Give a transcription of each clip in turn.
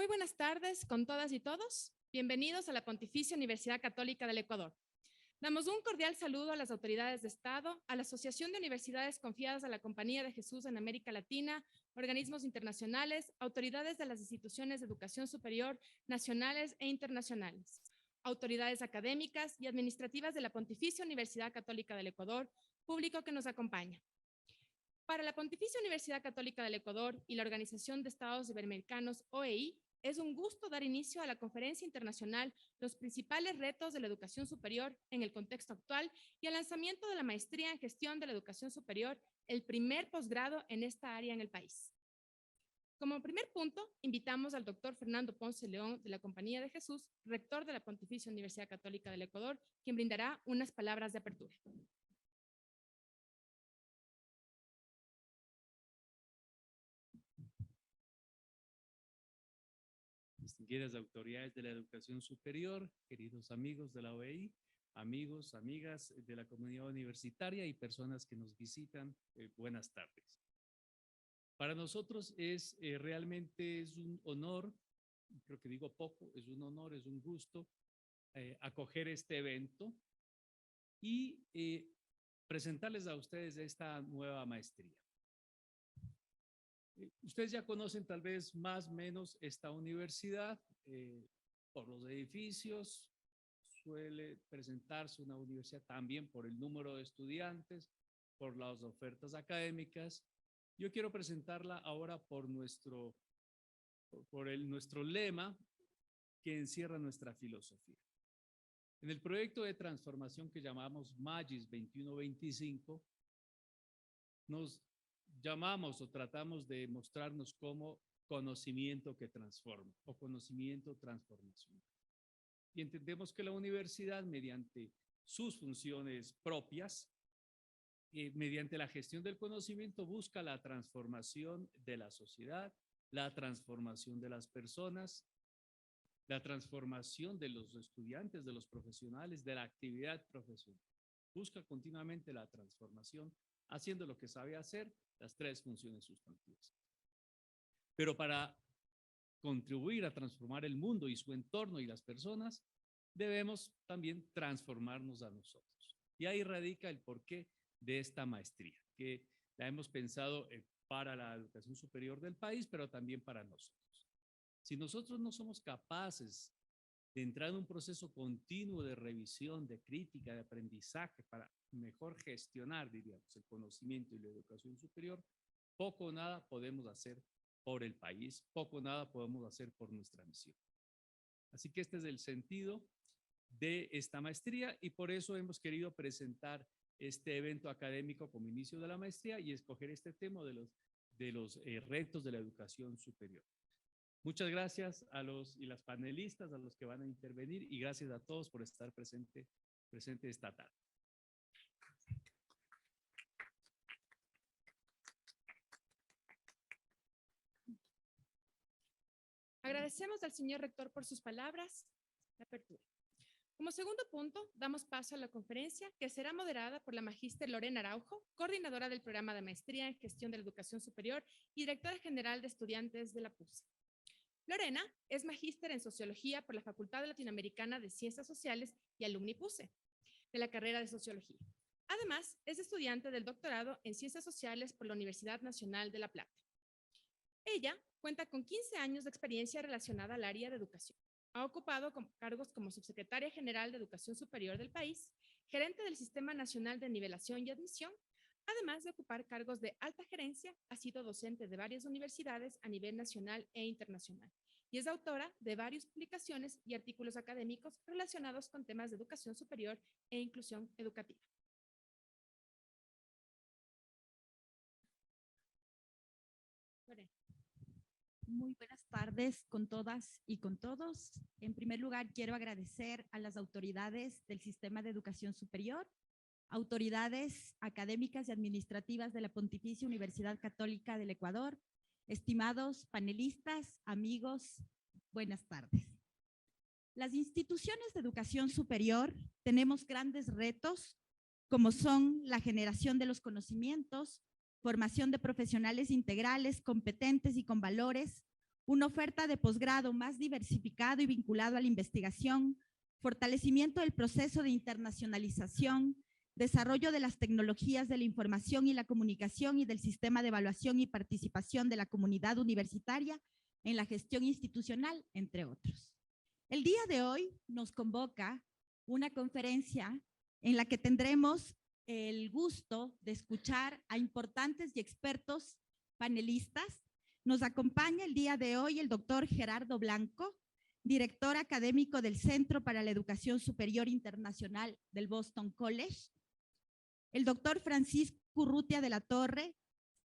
Muy buenas tardes con todas y todos. Bienvenidos a la Pontificia Universidad Católica del Ecuador. Damos un cordial saludo a las autoridades de Estado, a la Asociación de Universidades Confiadas a la Compañía de Jesús en América Latina, organismos internacionales, autoridades de las instituciones de educación superior nacionales e internacionales, autoridades académicas y administrativas de la Pontificia Universidad Católica del Ecuador, público que nos acompaña. Para la Pontificia Universidad Católica del Ecuador y la Organización de Estados Iberoamericanos, OEI, es un gusto dar inicio a la conferencia internacional Los principales retos de la educación superior en el contexto actual y el lanzamiento de la maestría en gestión de la educación superior, el primer posgrado en esta área en el país. Como primer punto, invitamos al doctor Fernando Ponce León de la Compañía de Jesús, rector de la Pontificia Universidad Católica del Ecuador, quien brindará unas palabras de apertura. Distinguidas autoridades de la educación superior, queridos amigos de la OEI, amigos, amigas de la comunidad universitaria y personas que nos visitan, buenas tardes. Para nosotros realmente es un honor, creo que digo poco, es un honor, es un gusto acoger este evento y presentarles a ustedes esta nueva maestría. Ustedes ya conocen tal vez más o menos esta universidad por los edificios. Suele presentarse una universidad también por el número de estudiantes, por las ofertas académicas. Yo quiero presentarla ahora por nuestro lema que encierra nuestra filosofía. En el proyecto de transformación que llamamos MAGIS 2125, nos llamamos o tratamos de mostrarnos como conocimiento que transforma o conocimiento transformacional. Y entendemos que la universidad, mediante sus funciones propias, mediante la gestión del conocimiento, busca la transformación de la sociedad, la transformación de las personas, la transformación de los estudiantes, de los profesionales, de la actividad profesional. Busca continuamente la transformación, haciendo lo que sabe hacer, las tres funciones sustantivas. Pero para contribuir a transformar el mundo y su entorno y las personas, debemos también transformarnos a nosotros. Y ahí radica el porqué de esta maestría, que la hemos pensado para la educación superior del país, pero también para nosotros. Si nosotros no somos capaces de entrar en un proceso continuo de revisión, de crítica, de aprendizaje para mejor gestionar, diríamos, el conocimiento y la educación superior, poco o nada podemos hacer por el país, poco o nada podemos hacer por nuestra misión. Así que este es el sentido de esta maestría y por eso hemos querido presentar este evento académico como inicio de la maestría y escoger este tema de los retos de la educación superior. Muchas gracias a los y las panelistas, a los que van a intervenir y gracias a todos por estar presente esta tarde. Agradecemos al señor rector por sus palabras de apertura. Como segundo punto, damos paso a la conferencia que será moderada por la magíster Lorena Araujo, coordinadora del programa de maestría en gestión de la educación superior y directora general de estudiantes de la PUSE. Lorena es magíster en sociología por la Facultad Latinoamericana de Ciencias Sociales y alumni PUSE de la carrera de sociología. Además, es estudiante del doctorado en ciencias sociales por la Universidad Nacional de La Plata. Ella cuenta con 15 años de experiencia relacionada al área de educación. Ha ocupado cargos como subsecretaria general de Educación Superior del país, gerente del Sistema Nacional de Nivelación y Admisión. Además de ocupar cargos de alta gerencia, ha sido docente de varias universidades a nivel nacional e internacional y es autora de varias publicaciones y artículos académicos relacionados con temas de educación superior e inclusión educativa. Muy buenas tardes con todas y con todos. En primer lugar, quiero agradecer a las autoridades del Sistema de Educación Superior, autoridades académicas y administrativas de la Pontificia Universidad Católica del Ecuador, estimados panelistas, amigos, buenas tardes. Las instituciones de educación superior tenemos grandes retos, como son la generación de los conocimientos, formación de profesionales integrales, competentes y con valores, una oferta de posgrado más diversificado y vinculado a la investigación, fortalecimiento del proceso de internacionalización, desarrollo de las tecnologías de la información y la comunicación y del sistema de evaluación y participación de la comunidad universitaria en la gestión institucional, entre otros. El día de hoy nos convoca una conferencia en la que tendremos el gusto de escuchar a importantes y expertos panelistas. Nos acompaña el día de hoy el doctor Gerardo Blanco, director académico del Centro para la Educación Superior Internacional del Boston College, el doctor Francisco Urrutia de la Torre,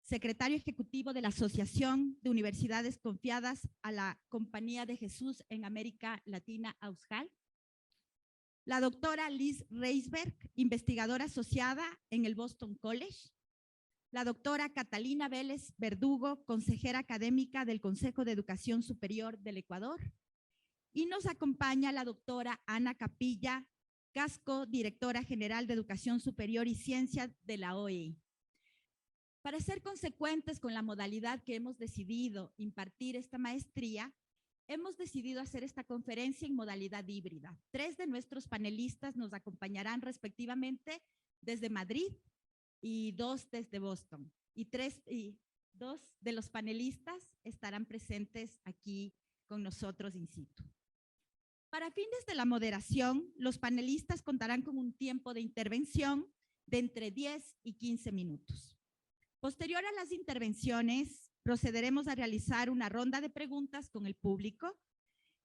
secretario ejecutivo de la Asociación de Universidades Confiadas a la Compañía de Jesús en América Latina, AUSJAL, la doctora Liz Reisberg, investigadora asociada en el Boston College, la doctora Catalina Vélez Verdugo, consejera académica del Consejo de Educación Superior del Ecuador, y nos acompaña la doctora Ana Capilla Casco, directora general de Educación Superior y Ciencia de la OEI. Para ser consecuentes con la modalidad que hemos decidido impartir esta maestría, hemos decidido hacer esta conferencia en modalidad híbrida. 3 de nuestros panelistas nos acompañarán respectivamente desde Madrid y 2 desde Boston. Y 2 de los panelistas estarán presentes aquí con nosotros in situ. Para fines de la moderación, los panelistas contarán con un tiempo de intervención de entre 10 y 15 minutos. Posterior a las intervenciones, procederemos a realizar una ronda de preguntas con el público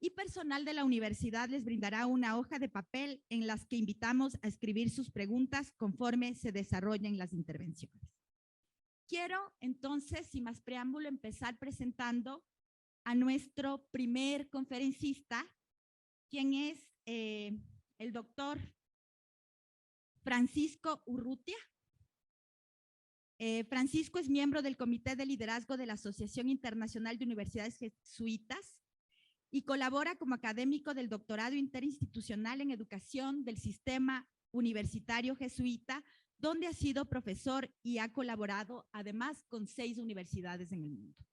y personal de la universidad les brindará una hoja de papel en las que invitamos a escribir sus preguntas conforme se desarrollen las intervenciones. Quiero entonces, sin más preámbulo, empezar presentando a nuestro primer conferencista, quien es el doctor Francisco Urrutia. Francisco es miembro del Comité de Liderazgo de la Asociación Internacional de Universidades Jesuitas y colabora como académico del doctorado interinstitucional en educación del sistema universitario jesuita, donde ha sido profesor y ha colaborado además con 6 universidades en el mundo.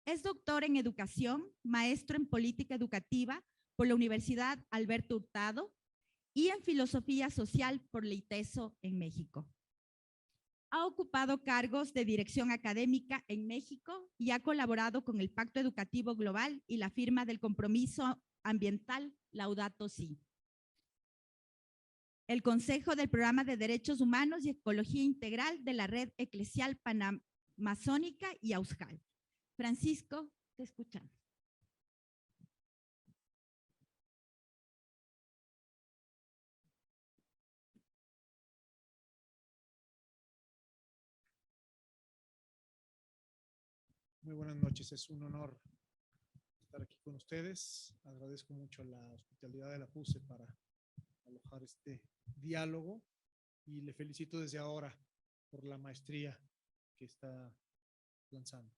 Es doctor en educación, maestro en política educativa por la Universidad Alberto Hurtado y en filosofía social por la ITESO en México. Ha ocupado cargos de dirección académica en México y ha colaborado con el Pacto Educativo Global y la firma del compromiso ambiental Laudato Si, el Consejo del Programa de Derechos Humanos y Ecología Integral de la Red Eclesial Panamazónica y AUSJAL. Francisco, te escuchamos. Muy buenas noches, es un honor estar aquí con ustedes. Agradezco mucho la hospitalidad de la PUCE para alojar este diálogo y le felicito desde ahora por la maestría que está lanzando.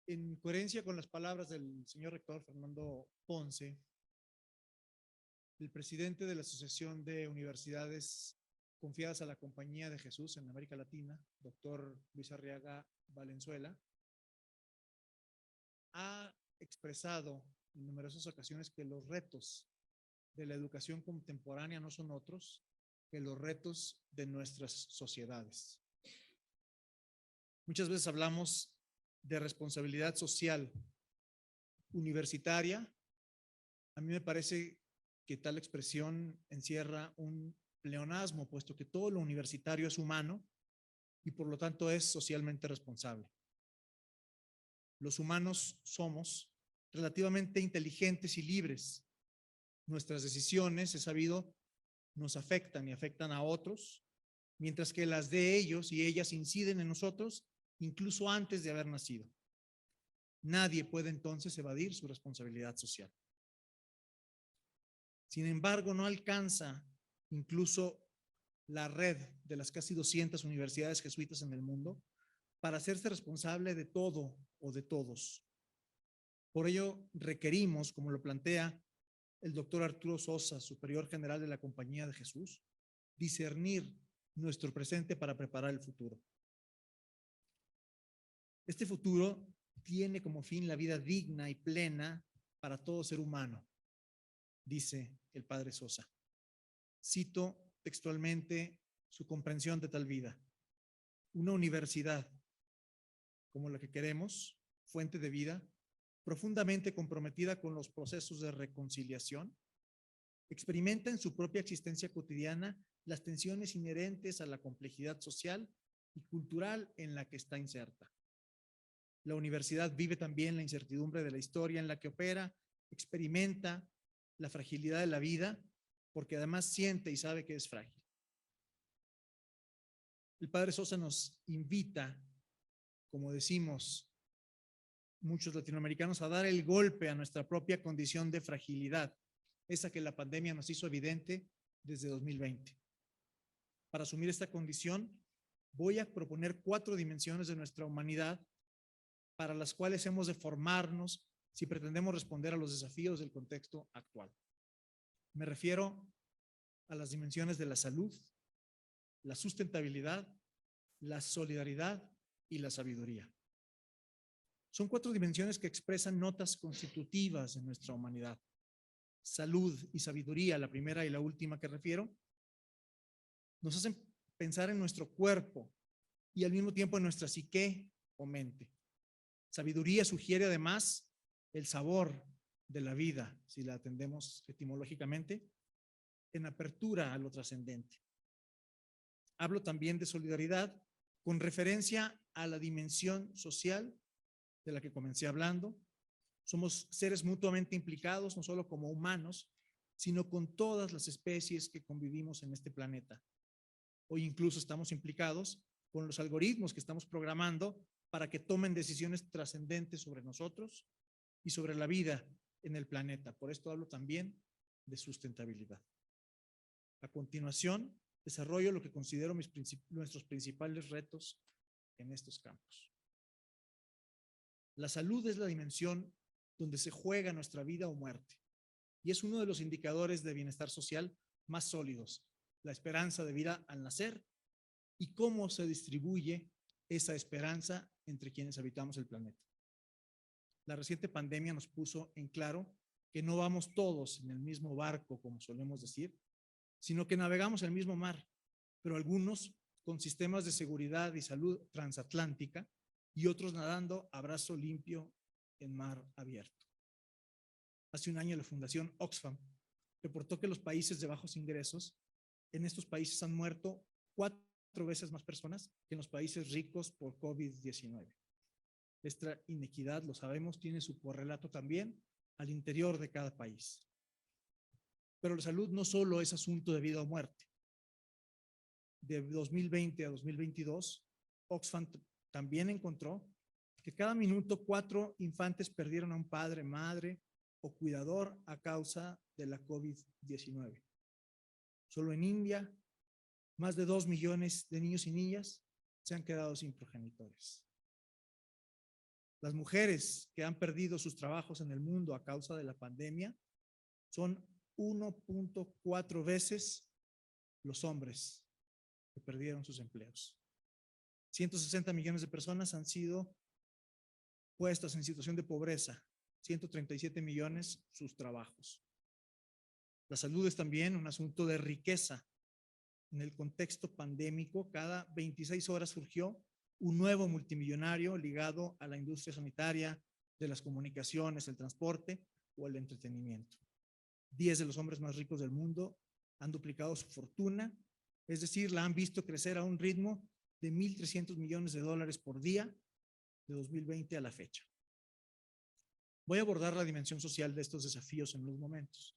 En coherencia con las palabras del señor rector Fernando Ponce, el presidente de la Asociación de Universidades Confiadas a la Compañía de Jesús en América Latina, doctor Luis Arriaga Valenzuela, ha expresado en numerosas ocasiones que los retos de la educación contemporánea no son otros que los retos de nuestras sociedades. Muchas veces hablamos de responsabilidad social universitaria. A mí me parece que tal expresión encierra un pleonasmo, puesto que todo lo universitario es humano y por lo tanto es socialmente responsable. Los humanos somos relativamente inteligentes y libres. Nuestras decisiones, es sabido, nos afectan y afectan a otros, mientras que las de ellos y ellas inciden en nosotros incluso antes de haber nacido. Nadie puede entonces evadir su responsabilidad social. Sin embargo, no alcanza incluso la red de las casi 200 universidades jesuitas en el mundo para hacerse responsable de todo o de todos. Por ello, requerimos, como lo plantea el doctor Arturo Sosa, superior general de la Compañía de Jesús, discernir nuestro presente para preparar el futuro. Este futuro tiene como fin la vida digna y plena para todo ser humano, dice el padre Sosa. Cito textualmente su comprensión de tal vida. Una universidad como la que queremos, fuente de vida, profundamente comprometida con los procesos de reconciliación, experimenta en su propia existencia cotidiana las tensiones inherentes a la complejidad social y cultural en la que está inserta. La universidad vive también la incertidumbre de la historia en la que opera, experimenta la fragilidad de la vida, porque además siente y sabe que es frágil. El padre Sosa nos invita, como decimos muchos latinoamericanos, a dar el golpe a nuestra propia condición de fragilidad, esa que la pandemia nos hizo evidente desde 2020. Para asumir esta condición, voy a proponer 4 dimensiones de nuestra humanidad para las cuales hemos de formarnos si pretendemos responder a los desafíos del contexto actual. Me refiero a las dimensiones de la salud, la sustentabilidad, la solidaridad y la sabiduría. Son 4 dimensiones que expresan notas constitutivas de nuestra humanidad. Salud y sabiduría, la primera y la última que refiero, nos hacen pensar en nuestro cuerpo y al mismo tiempo en nuestra psique o mente. Sabiduría sugiere además el sabor de la vida, si la atendemos etimológicamente, en apertura a lo trascendente. Hablo también de solidaridad con referencia a la dimensión social de la que comencé hablando. Somos seres mutuamente implicados, no solo como humanos, sino con todas las especies que convivimos en este planeta. Hoy incluso estamos implicados con los algoritmos que estamos programando para que tomen decisiones trascendentes sobre nosotros y sobre la vida en el planeta. Por esto hablo también de sustentabilidad. A continuación, desarrollo lo que considero nuestros principales retos en estos campos. La salud es la dimensión donde se juega nuestra vida o muerte y es uno de los indicadores de bienestar social más sólidos, la esperanza de vida al nacer y cómo se distribuye esa esperanza entre quienes habitamos el planeta. La reciente pandemia nos puso en claro que no vamos todos en el mismo barco, como solemos decir, sino que navegamos el mismo mar, pero algunos con sistemas de seguridad y salud transatlántica y otros nadando a brazo limpio en mar abierto. Hace un año la Fundación Oxfam reportó que los países de bajos ingresos, en estos países han muerto 4 veces más personas que en los países ricos por COVID-19. Esta inequidad, lo sabemos, tiene su correlato también al interior de cada país. Pero la salud no solo es asunto de vida o muerte. De 2020 a 2022, Oxfam también encontró que cada minuto 4 infantes perdieron a un padre, madre o cuidador a causa de la COVID-19. Solo en India, más de 2 millones de niños y niñas se han quedado sin progenitores. Las mujeres que han perdido sus trabajos en el mundo a causa de la pandemia son 1.4 veces los hombres que perdieron sus empleos. 160 millones de personas han sido puestas en situación de pobreza, 137 millones sus trabajos. La salud es también un asunto de riqueza. En el contexto pandémico, cada 26 horas surgió un nuevo multimillonario ligado a la industria sanitaria, de las comunicaciones, el transporte o el entretenimiento. 10 de los hombres más ricos del mundo han duplicado su fortuna, es decir, la han visto crecer a un ritmo de $1,300 millones por día de 2020 a la fecha. Voy a abordar la dimensión social de estos desafíos en unos momentos.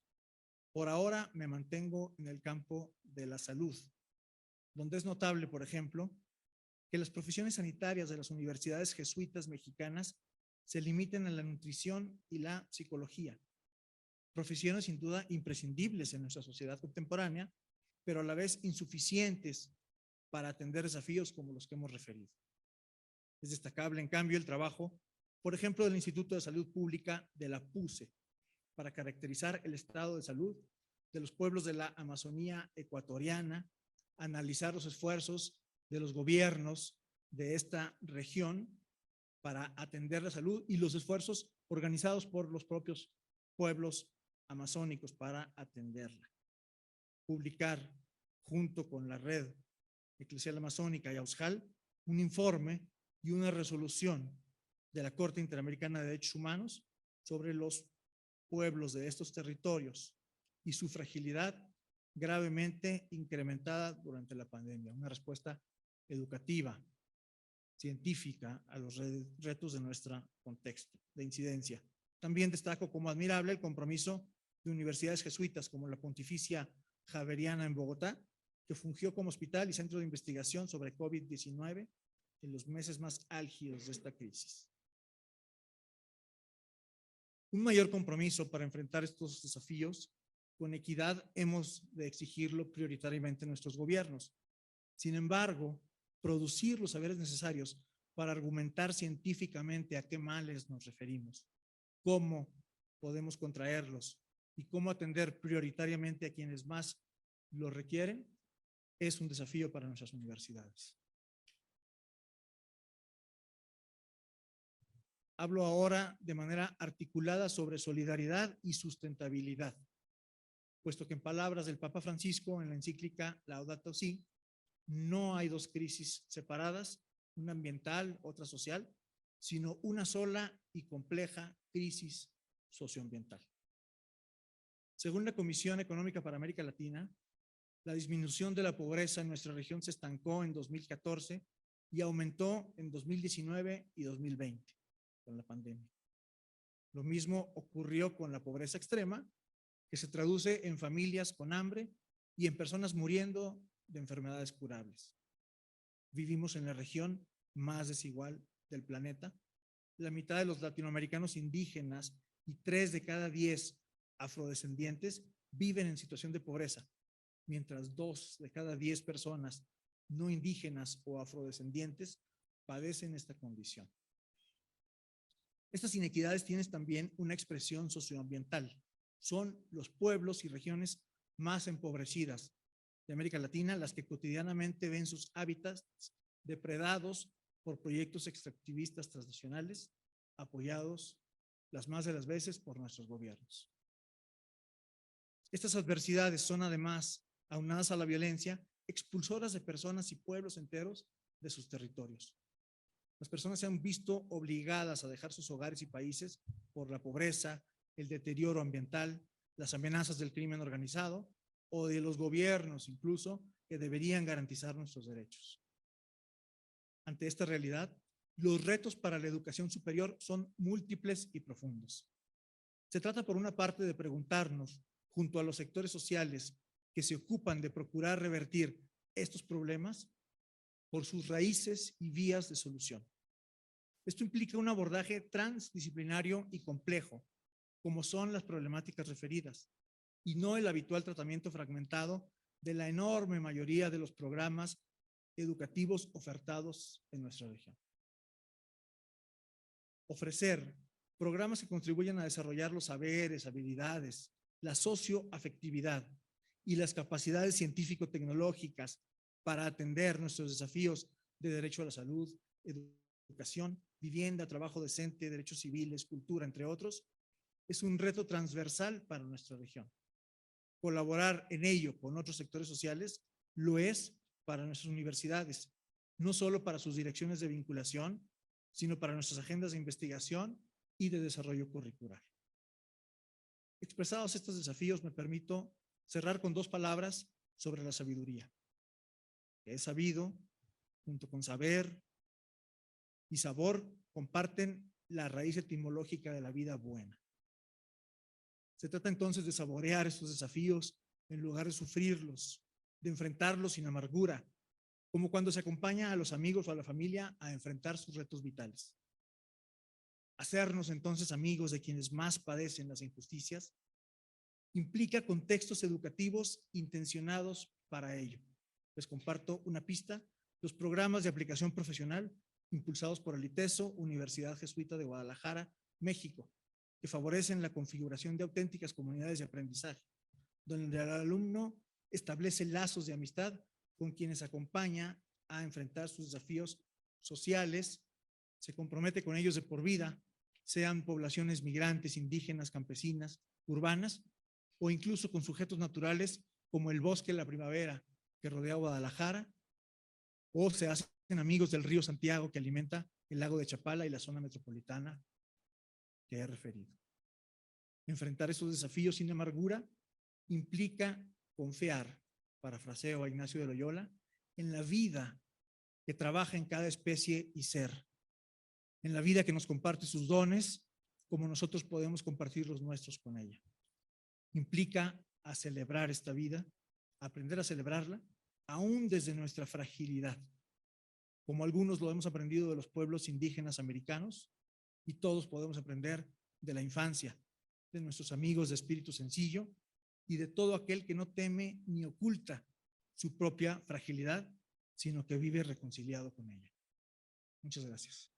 Por ahora me mantengo en el campo de la salud, donde es notable, por ejemplo, que las profesiones sanitarias de las universidades jesuitas mexicanas se limiten a la nutrición y la psicología, profesiones sin duda imprescindibles en nuestra sociedad contemporánea, pero a la vez insuficientes para atender desafíos como los que hemos referido. Es destacable, en cambio, el trabajo, por ejemplo, del Instituto de Salud Pública de la PUCE, para caracterizar el estado de salud de los pueblos de la Amazonía ecuatoriana, analizar los esfuerzos de los gobiernos de esta región para atender la salud y los esfuerzos organizados por los propios pueblos amazónicos para atenderla. Publicar junto con la Red Eclesial Amazónica y AUSJAL un informe y una resolución de la Corte Interamericana de Derechos Humanos sobre los pueblos de estos territorios y su fragilidad gravemente incrementada durante la pandemia. Una respuesta educativa, científica a los retos de nuestro contexto de incidencia. También destaco como admirable el compromiso de universidades jesuitas como la Pontificia Javeriana en Bogotá, que fungió como hospital y centro de investigación sobre COVID-19 en los meses más álgidos de esta crisis. Un mayor compromiso para enfrentar estos desafíos con equidad hemos de exigirlo prioritariamente en nuestros gobiernos. Sin embargo, producir los saberes necesarios para argumentar científicamente a qué males nos referimos, cómo podemos contraerlos y cómo atender prioritariamente a quienes más lo requieren, es un desafío para nuestras universidades. Hablo ahora de manera articulada sobre solidaridad y sustentabilidad, puesto que en palabras del Papa Francisco en la encíclica Laudato Si, no hay dos crisis separadas, una ambiental, otra social, sino una sola y compleja crisis socioambiental. Según la Comisión Económica para América Latina, la disminución de la pobreza en nuestra región se estancó en 2014 y aumentó en 2019 y 2020 con la pandemia. Lo mismo ocurrió con la pobreza extrema, que se traduce en familias con hambre y en personas muriendo de enfermedades curables. Vivimos en la región más desigual del planeta. La mitad de los latinoamericanos indígenas y 3 de cada 10 afrodescendientes viven en situación de pobreza, mientras 2 de cada 10 personas no indígenas o afrodescendientes padecen esta condición. Estas inequidades tienen también una expresión socioambiental. Son los pueblos y regiones más empobrecidas de América Latina las que cotidianamente ven sus hábitats depredados por proyectos extractivistas transnacionales, apoyados las más de las veces por nuestros gobiernos. Estas adversidades son además, aunadas a la violencia, expulsoras de personas y pueblos enteros de sus territorios. Las personas se han visto obligadas a dejar sus hogares y países por la pobreza, el deterioro ambiental, las amenazas del crimen organizado o de los gobiernos incluso que deberían garantizar nuestros derechos. Ante esta realidad, los retos para la educación superior son múltiples y profundos. Se trata por una parte de preguntarnos, junto a los sectores sociales que se ocupan de procurar revertir estos problemas, por sus raíces y vías de solución. Esto implica un abordaje transdisciplinario y complejo, como son las problemáticas referidas, y no el habitual tratamiento fragmentado de la enorme mayoría de los programas educativos ofertados en nuestra región. Ofrecer programas que contribuyan a desarrollar los saberes, habilidades, la socioafectividad y las capacidades científico-tecnológicas para atender nuestros desafíos de derecho a la salud, educación, vivienda, trabajo decente, derechos civiles, cultura, entre otros, es un reto transversal para nuestra región. Colaborar en ello con otros sectores sociales lo es para nuestras universidades, no solo para sus direcciones de vinculación, sino para nuestras agendas de investigación y de desarrollo curricular. Expresados estos desafíos, me permito cerrar con 2 palabras sobre la sabiduría. Que es sabido, junto con saber y sabor, comparten la raíz etimológica de la vida buena. Se trata entonces de saborear estos desafíos en lugar de sufrirlos, de enfrentarlos sin amargura, como cuando se acompaña a los amigos o a la familia a enfrentar sus retos vitales. Hacernos entonces amigos de quienes más padecen las injusticias implica contextos educativos intencionados para ello. Les comparto una pista: los programas de aplicación profesional impulsados por el ITESO, Universidad Jesuita de Guadalajara, México, que favorecen la configuración de auténticas comunidades de aprendizaje, donde el alumno establece lazos de amistad con quienes acompaña a enfrentar sus desafíos sociales, se compromete con ellos de por vida, sean poblaciones migrantes, indígenas, campesinas, urbanas, o incluso con sujetos naturales como el bosque de la primavera que rodea Guadalajara, o se hacen amigos del río Santiago que alimenta el lago de Chapala y la zona metropolitana que he referido. Enfrentar estos desafíos sin amargura implica confiar, parafraseo a Ignacio de Loyola, en la vida que trabaja en cada especie y ser, en la vida que nos comparte sus dones, como nosotros podemos compartir los nuestros con ella. Implica a celebrar esta vida, aprender a celebrarla, aún desde nuestra fragilidad, como algunos lo hemos aprendido de los pueblos indígenas americanos, y todos podemos aprender de la infancia, de nuestros amigos de espíritu sencillo y de todo aquel que no teme ni oculta su propia fragilidad, sino que vive reconciliado con ella. Muchas gracias.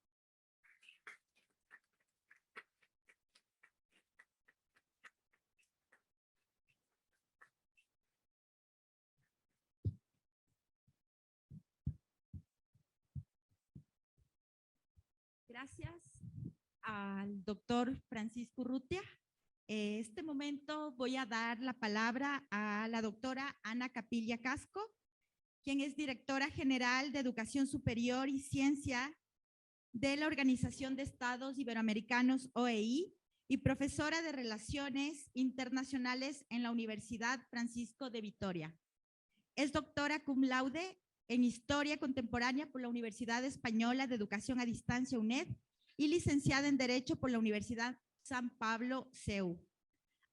Gracias al doctor Francisco Urrutia. En este momento voy a dar la palabra a la doctora Ana Capilla Casco, quien es directora general de Educación Superior y Ciencia de la Organización de Estados Iberoamericanos, OEI, y profesora de Relaciones Internacionales en la Universidad Francisco de Vitoria. Es doctora cum laude en Historia Contemporánea por la Universidad Española de Educación a Distancia, UNED, y licenciada en Derecho por la Universidad San Pablo, CEU.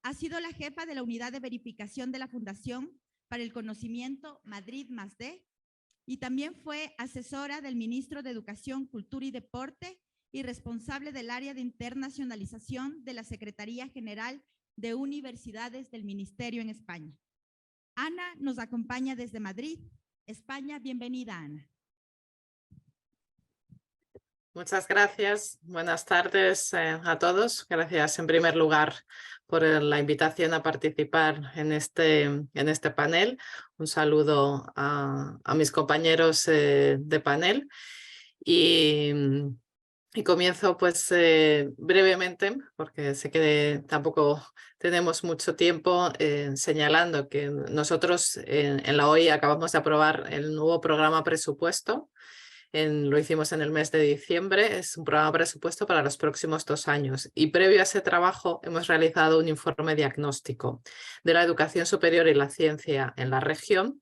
Ha sido la jefa de la Unidad de Verificación de la Fundación para el Conocimiento Madrid+D, y también fue asesora del ministro de Educación, Cultura y Deporte y responsable del área de internacionalización de la Secretaría General de Universidades del Ministerio en España. Ana nos acompaña desde Madrid, España. Bienvenida, Ana. Muchas gracias. Buenas tardes a todos. Gracias en primer lugar por la invitación a participar en este panel. Un saludo a mis compañeros de panel y comienzo pues brevemente, porque sé que tampoco tenemos mucho tiempo, señalando que nosotros en la OI acabamos de aprobar el nuevo programa presupuesto. Lo hicimos en el mes de diciembre. Es un programa presupuesto para los próximos 2 años. Y previo a ese trabajo hemos realizado un informe diagnóstico de la educación superior y la ciencia en la región,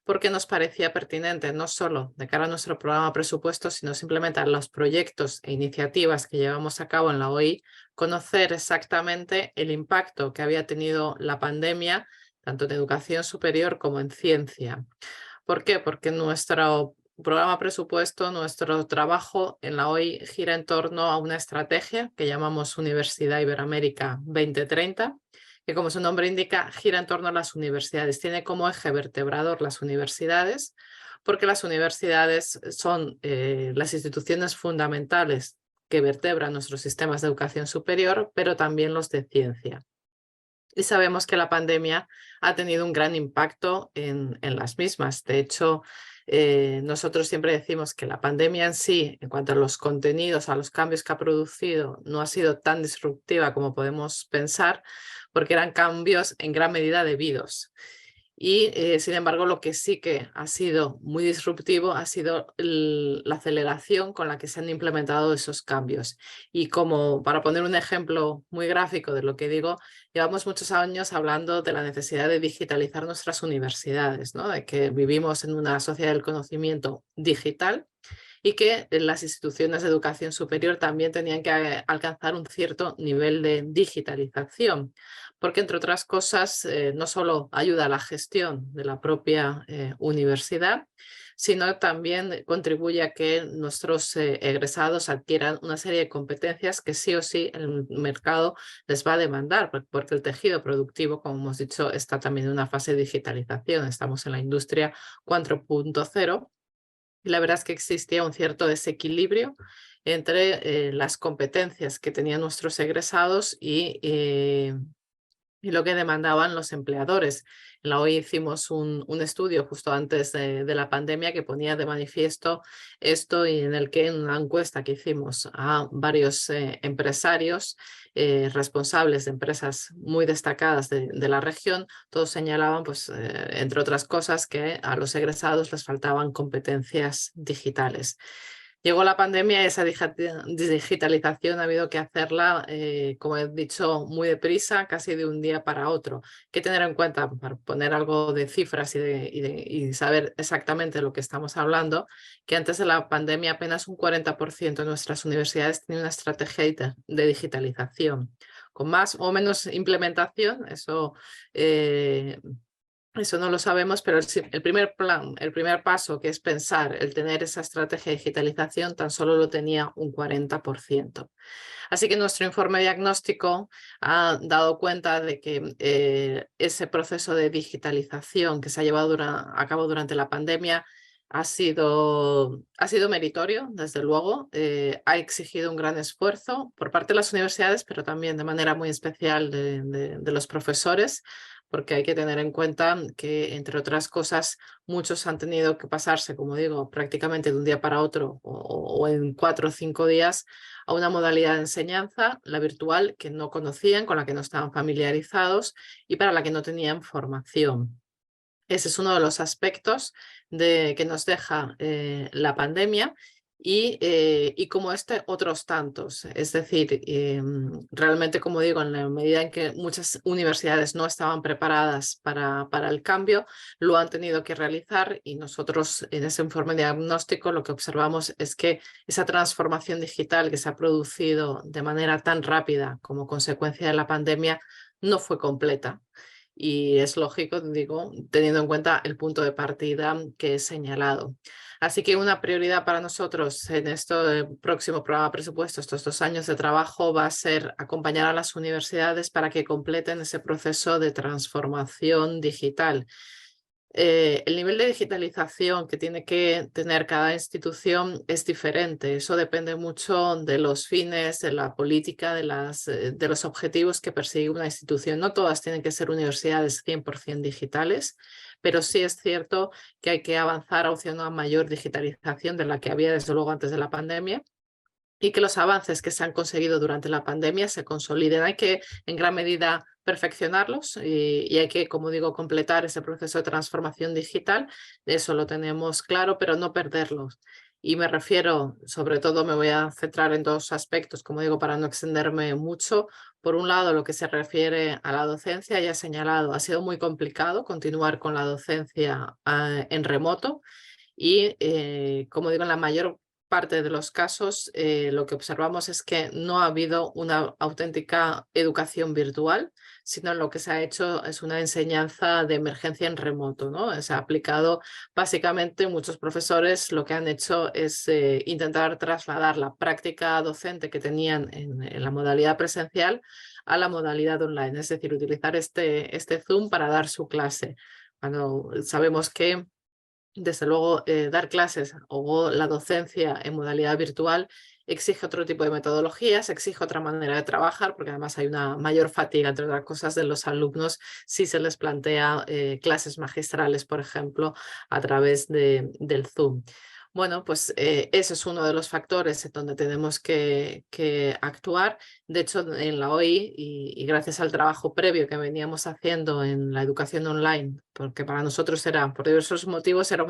porque nos parecía pertinente, no solo de cara a nuestro programa presupuesto, sino simplemente a los proyectos e iniciativas que llevamos a cabo en la OI, conocer exactamente el impacto que había tenido la pandemia, tanto en educación superior como en ciencia. ¿Por qué? Porque nuestro programa presupuesto, nuestro trabajo en la OI gira en torno a una estrategia que llamamos Universidad Iberoamérica 2030, que como su nombre indica, gira en torno a las universidades. Tiene como eje vertebrador las universidades, porque las universidades son las instituciones fundamentales que vertebran nuestros sistemas de educación superior, pero también los de ciencia. Y sabemos que la pandemia ha tenido un gran impacto en las mismas. De hecho, nosotros siempre decimos que la pandemia en sí, en cuanto a los contenidos, a los cambios que ha producido, no ha sido tan disruptiva como podemos pensar, porque eran cambios en gran medida debidos. Y sin embargo, lo que sí que ha sido muy disruptivo ha sido la aceleración con la que se han implementado esos cambios. Y como para poner un ejemplo muy gráfico de lo que digo, llevamos muchos años hablando de la necesidad de digitalizar nuestras universidades, ¿no? De que vivimos en una sociedad del conocimiento digital y que las instituciones de educación superior también tenían que alcanzar un cierto nivel de digitalización, porque entre otras cosas no solo ayuda a la gestión de la propia universidad, sino también contribuye a que nuestros egresados adquieran una serie de competencias que sí o sí el mercado les va a demandar, porque el tejido productivo, como hemos dicho, está también en una fase de digitalización. Estamos en la industria 4.0. Y la verdad es que existía un cierto desequilibrio entre las competencias que tenían nuestros egresados y y lo que demandaban los empleadores. En la OI hicimos un estudio justo antes de la pandemia que ponía de manifiesto esto, y en el que en una encuesta que hicimos a varios empresarios responsables de empresas muy destacadas de la región, todos señalaban, pues, entre otras cosas, que a los egresados les faltaban competencias digitales. Llegó la pandemia y esa digitalización ha habido que hacerla, como he dicho, muy deprisa, casi de un día para otro. Hay que tener en cuenta, para poner algo de cifras y saber exactamente de lo que estamos hablando, que antes de la pandemia apenas un 40% de nuestras universidades tenían una estrategia de digitalización. Con más o menos implementación, eso no lo sabemos, pero el primer paso, que es pensar, el tener esa estrategia de digitalización, tan solo lo tenía un 40%. Así que nuestro informe diagnóstico ha dado cuenta de que ese proceso de digitalización que se ha llevado a cabo durante la pandemia ha sido meritorio, desde luego. Ha exigido un gran esfuerzo por parte de las universidades, pero también de manera muy especial de los profesores, porque hay que tener en cuenta que, entre otras cosas, muchos han tenido que pasarse, como digo, prácticamente de un día para otro o en 4 o 5 días a una modalidad de enseñanza, la virtual, que no conocían, con la que no estaban familiarizados y para la que no tenían formación. Ese es uno de los aspectos que nos deja la pandemia y como otros tantos. Es decir, realmente, como digo, en la medida en que muchas universidades no estaban preparadas para el cambio, lo han tenido que realizar, y nosotros en ese informe diagnóstico lo que observamos es que esa transformación digital que se ha producido de manera tan rápida como consecuencia de la pandemia no fue completa. Y es lógico, digo, teniendo en cuenta el punto de partida que he señalado. Así que una prioridad para nosotros en este próximo programa de presupuesto, estos 2 años de trabajo, va a ser acompañar a las universidades para que completen ese proceso de transformación digital. El nivel de digitalización que tiene que tener cada institución es diferente. Eso depende mucho de los fines, de la política, de los objetivos que persigue una institución. No todas tienen que ser universidades 100% digitales, pero sí es cierto que hay que avanzar hacia una mayor digitalización de la que había, desde luego, antes de la pandemia, y que los avances que se han conseguido durante la pandemia se consoliden. Hay que, en gran medida, perfeccionarlos y hay que, como digo, completar ese proceso de transformación digital. Eso lo tenemos claro, pero no perderlos. Y me refiero, sobre todo, me voy a centrar en 2 aspectos, como digo, para no extenderme mucho. Por un lado, lo que se refiere a la docencia, ya he señalado, ha sido muy complicado continuar con la docencia en remoto. Y, como digo, en la mayor parte de los casos, lo que observamos es que no ha habido una auténtica educación virtual, sino lo que se ha hecho es una enseñanza de emergencia en remoto, ¿no? Se ha aplicado, básicamente, muchos profesores lo que han hecho es intentar trasladar la práctica docente que tenían en la modalidad presencial a la modalidad online, es decir, utilizar este Zoom para dar su clase. Cuando sabemos que, desde luego, dar clases o la docencia en modalidad virtual exige otro tipo de metodologías, exige otra manera de trabajar, porque además hay una mayor fatiga, entre otras cosas, de los alumnos si se les plantea clases magistrales, por ejemplo, a través del Zoom. Bueno, pues ese es uno de los factores en donde tenemos que actuar. De hecho, en la OI, y gracias al trabajo previo que veníamos haciendo en la educación online, porque para nosotros por diversos motivos, era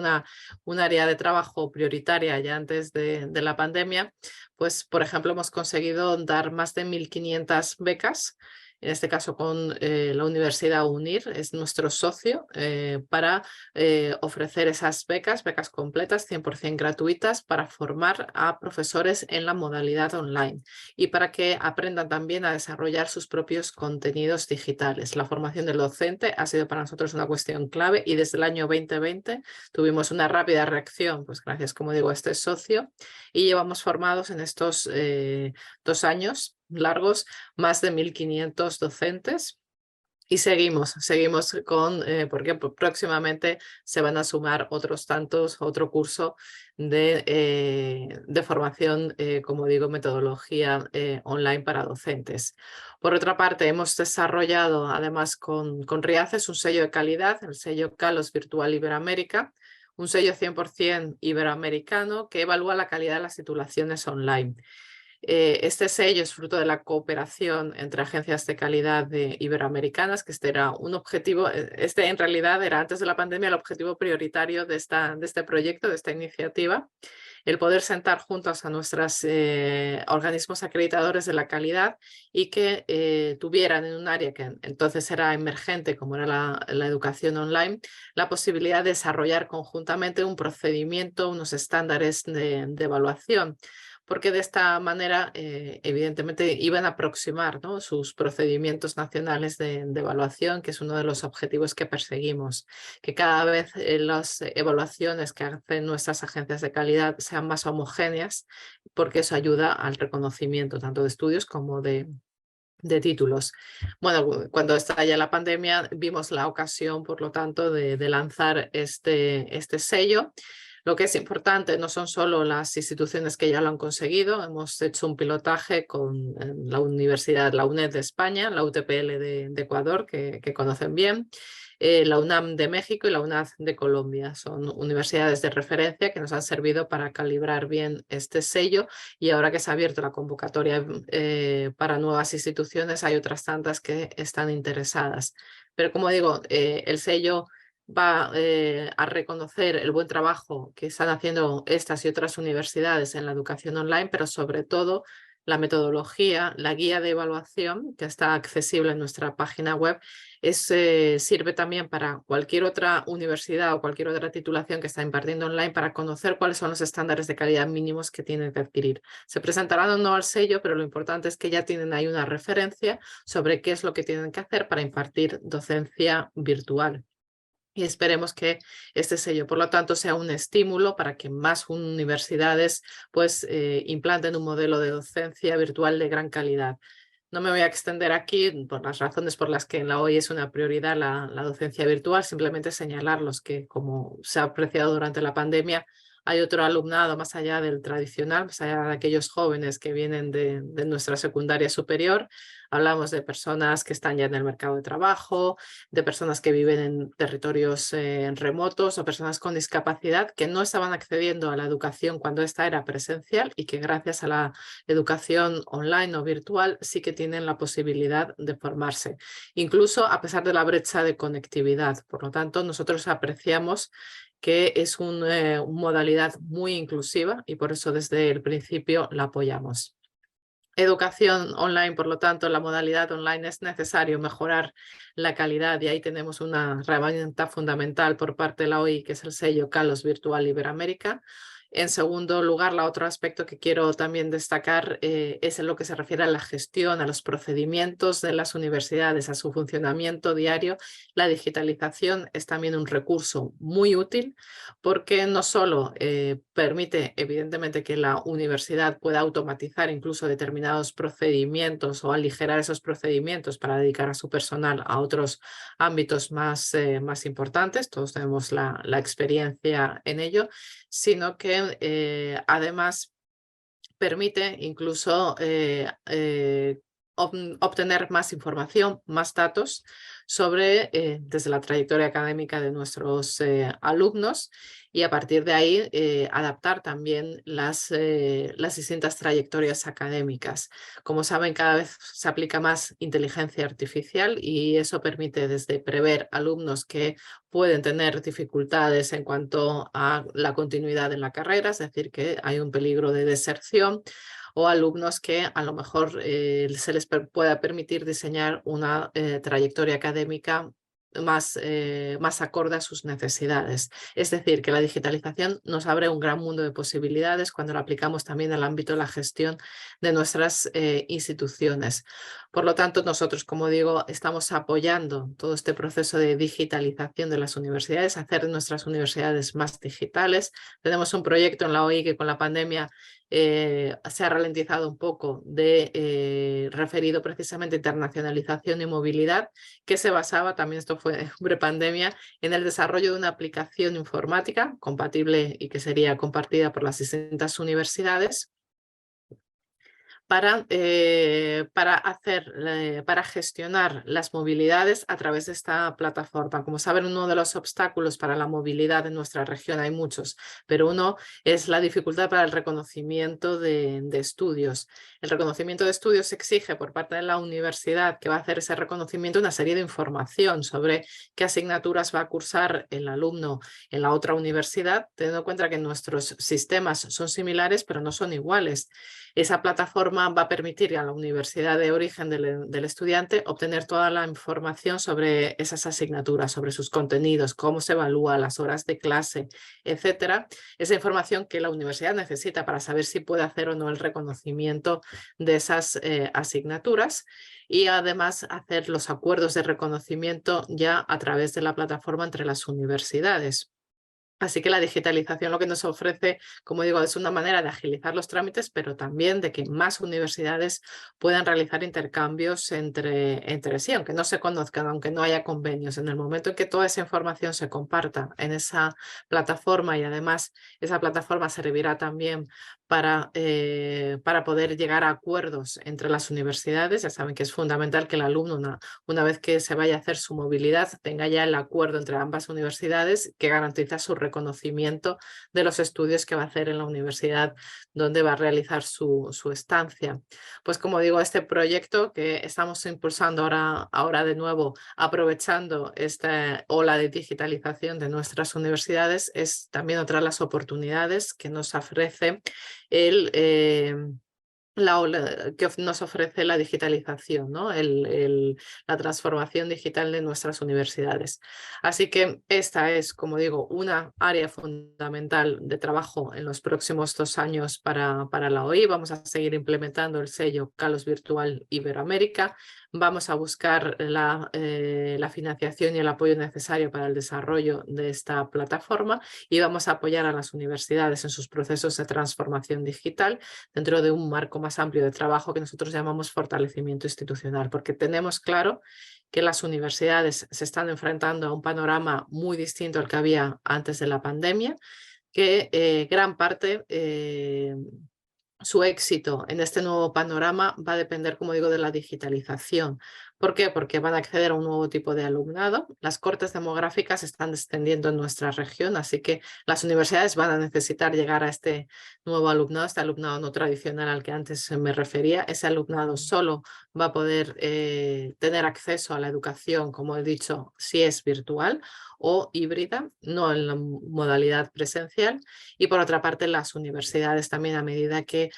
un área de trabajo prioritaria ya antes de la pandemia, pues, por ejemplo, hemos conseguido dar más de 1.500 becas, en este caso con la Universidad UNIR, es nuestro socio, para ofrecer esas becas completas, 100% gratuitas, para formar a profesores en la modalidad online y para que aprendan también a desarrollar sus propios contenidos digitales. La formación del docente ha sido para nosotros una cuestión clave, y desde el año 2020 tuvimos una rápida reacción, pues gracias, como digo, a este socio, y llevamos formados en estos 2 años largos más de 1.500 docentes. Y seguimos con, porque próximamente se van a sumar otros tantos, otro curso de formación, como digo, metodología online para docentes. Por otra parte, hemos desarrollado además con RIACES un sello de calidad, el sello CALOS Virtual Iberoamérica, un sello 100% iberoamericano que evalúa la calidad de las titulaciones online. Este sello es fruto de la cooperación entre agencias de calidad iberoamericanas, que este era un objetivo, este en realidad era antes de la pandemia el objetivo prioritario de este proyecto, de esta iniciativa, el poder sentar juntos a nuestros organismos acreditadores de la calidad y que tuvieran en un área que entonces era emergente, como era la educación online, la posibilidad de desarrollar conjuntamente un procedimiento, unos estándares de evaluación, porque de esta manera evidentemente iban a aproximar, ¿no?, sus procedimientos nacionales de evaluación, que es uno de los objetivos que perseguimos, que cada vez las evaluaciones que hacen nuestras agencias de calidad sean más homogéneas, porque eso ayuda al reconocimiento tanto de estudios como de títulos. Bueno, cuando estalla la pandemia vimos la ocasión, por lo tanto, de lanzar este sello. Lo que es importante no son solo las instituciones que ya lo han conseguido, hemos hecho un pilotaje con la universidad, la UNED de España, la UTPL de Ecuador, que conocen bien, la UNAM de México y la UNAD de Colombia. Son universidades de referencia que nos han servido para calibrar bien este sello, y ahora que se ha abierto la convocatoria para nuevas instituciones, hay otras tantas que están interesadas. Pero como digo, el sello va a reconocer el buen trabajo que están haciendo estas y otras universidades en la educación online, pero sobre todo la metodología, la guía de evaluación que está accesible en nuestra página web, sirve también para cualquier otra universidad o cualquier otra titulación que está impartiendo online para conocer cuáles son los estándares de calidad mínimos que tienen que adquirir. Se presentarán o no al sello, pero lo importante es que ya tienen ahí una referencia sobre qué es lo que tienen que hacer para impartir docencia virtual. Y esperemos que este sello, por lo tanto, sea un estímulo para que más universidades pues, implanten un modelo de docencia virtual de gran calidad. No me voy a extender aquí por las razones por las que en la OI es una prioridad la docencia virtual, simplemente señalarlos que, como se ha apreciado durante la pandemia, hay otro alumnado más allá del tradicional, más allá de aquellos jóvenes que vienen de nuestra secundaria superior. Hablamos de personas que están ya en el mercado de trabajo, de personas que viven en territorios remotos o personas con discapacidad que no estaban accediendo a la educación cuando esta era presencial y que gracias a la educación online o virtual sí que tienen la posibilidad de formarse, incluso a pesar de la brecha de conectividad. Por lo tanto, nosotros apreciamos que es una modalidad muy inclusiva y por eso desde el principio la apoyamos. Educación online, por lo tanto, la modalidad online es necesario mejorar la calidad y ahí tenemos una herramienta fundamental por parte de la OI, que es el sello CALOS Virtual Iberoamérica. En segundo lugar, otro aspecto que quiero también destacar es en lo que se refiere a la gestión, a los procedimientos de las universidades, a su funcionamiento diario. La digitalización es también un recurso muy útil porque no solo permite, evidentemente, que la universidad pueda automatizar incluso determinados procedimientos o aligerar esos procedimientos para dedicar a su personal a otros ámbitos más importantes, todos tenemos la experiencia en ello, sino que además permite incluso obtener más información, más datos sobre desde la trayectoria académica de nuestros alumnos y a partir de ahí adaptar también las distintas trayectorias académicas. Como saben, cada vez se aplica más inteligencia artificial y eso permite desde prever alumnos que pueden tener dificultades en cuanto a la continuidad en la carrera, es decir, que hay un peligro de deserción, o alumnos que a lo mejor se les pueda permitir diseñar una trayectoria académica más acorde a sus necesidades. Es decir, que la digitalización nos abre un gran mundo de posibilidades cuando la aplicamos también al ámbito de la gestión de nuestras instituciones. Por lo tanto, nosotros, como digo, estamos apoyando todo este proceso de digitalización de las universidades, hacer nuestras universidades más digitales. Tenemos un proyecto en la OI que con la pandemia se ha ralentizado un poco de referido precisamente a internacionalización y movilidad, que se basaba, también esto fue prepandemia, en el desarrollo de una aplicación informática compatible y que sería compartida por las distintas universidades para gestionar las movilidades a través de esta plataforma. Como saben, uno de los obstáculos para la movilidad en nuestra región, hay muchos, pero uno es la dificultad para el reconocimiento de estudios. El reconocimiento de estudios exige por parte de la universidad, que va a hacer ese reconocimiento, una serie de información sobre qué asignaturas va a cursar el alumno en la otra universidad, teniendo en cuenta que nuestros sistemas son similares, pero no son iguales. Esa plataforma va a permitir a la universidad de origen del estudiante obtener toda la información sobre esas asignaturas, sobre sus contenidos, cómo se evalúa, las horas de clase, etcétera. Esa información que la universidad necesita para saber si puede hacer o no el reconocimiento de esas asignaturas y además hacer los acuerdos de reconocimiento ya a través de la plataforma entre las universidades. Así que la digitalización lo que nos ofrece, como digo, es una manera de agilizar los trámites, pero también de que más universidades puedan realizar intercambios entre sí, aunque no se conozcan, aunque no haya convenios. En el momento en que toda esa información se comparta en esa plataforma y además esa plataforma servirá también para poder llegar a acuerdos entre las universidades. Ya saben que es fundamental que el alumno, una vez que se vaya a hacer su movilidad, tenga ya el acuerdo entre ambas universidades que garantiza su reconocimiento de los estudios que va a hacer en la universidad donde va a realizar su estancia. Pues como digo, este proyecto que estamos impulsando ahora de nuevo, aprovechando esta ola de digitalización de nuestras universidades, es también otra de las oportunidades que nos ofrece que nos ofrece la digitalización, ¿no? La transformación digital de nuestras universidades. Así que esta es, como digo, una área fundamental de trabajo en los próximos 2 años para la OI. Vamos a seguir implementando el sello Kalos Virtual Iberoamérica. Vamos a buscar la financiación y el apoyo necesario para el desarrollo de esta plataforma y vamos a apoyar a las universidades en sus procesos de transformación digital dentro de un marco más amplio de trabajo que nosotros llamamos fortalecimiento institucional, porque tenemos claro que las universidades se están enfrentando a un panorama muy distinto al que había antes de la pandemia, que gran parte su éxito en este nuevo panorama va a depender, como digo, de la digitalización. ¿Por qué? Porque van a acceder a un nuevo tipo de alumnado. Las cortes demográficas se están descendiendo en nuestra región, así que las universidades van a necesitar llegar a este nuevo alumnado, este alumnado no tradicional al que antes me refería. Ese alumnado solo va a poder tener acceso a la educación, como he dicho, si es virtual o híbrida, no en la modalidad presencial. Y por otra parte, las universidades también, a medida que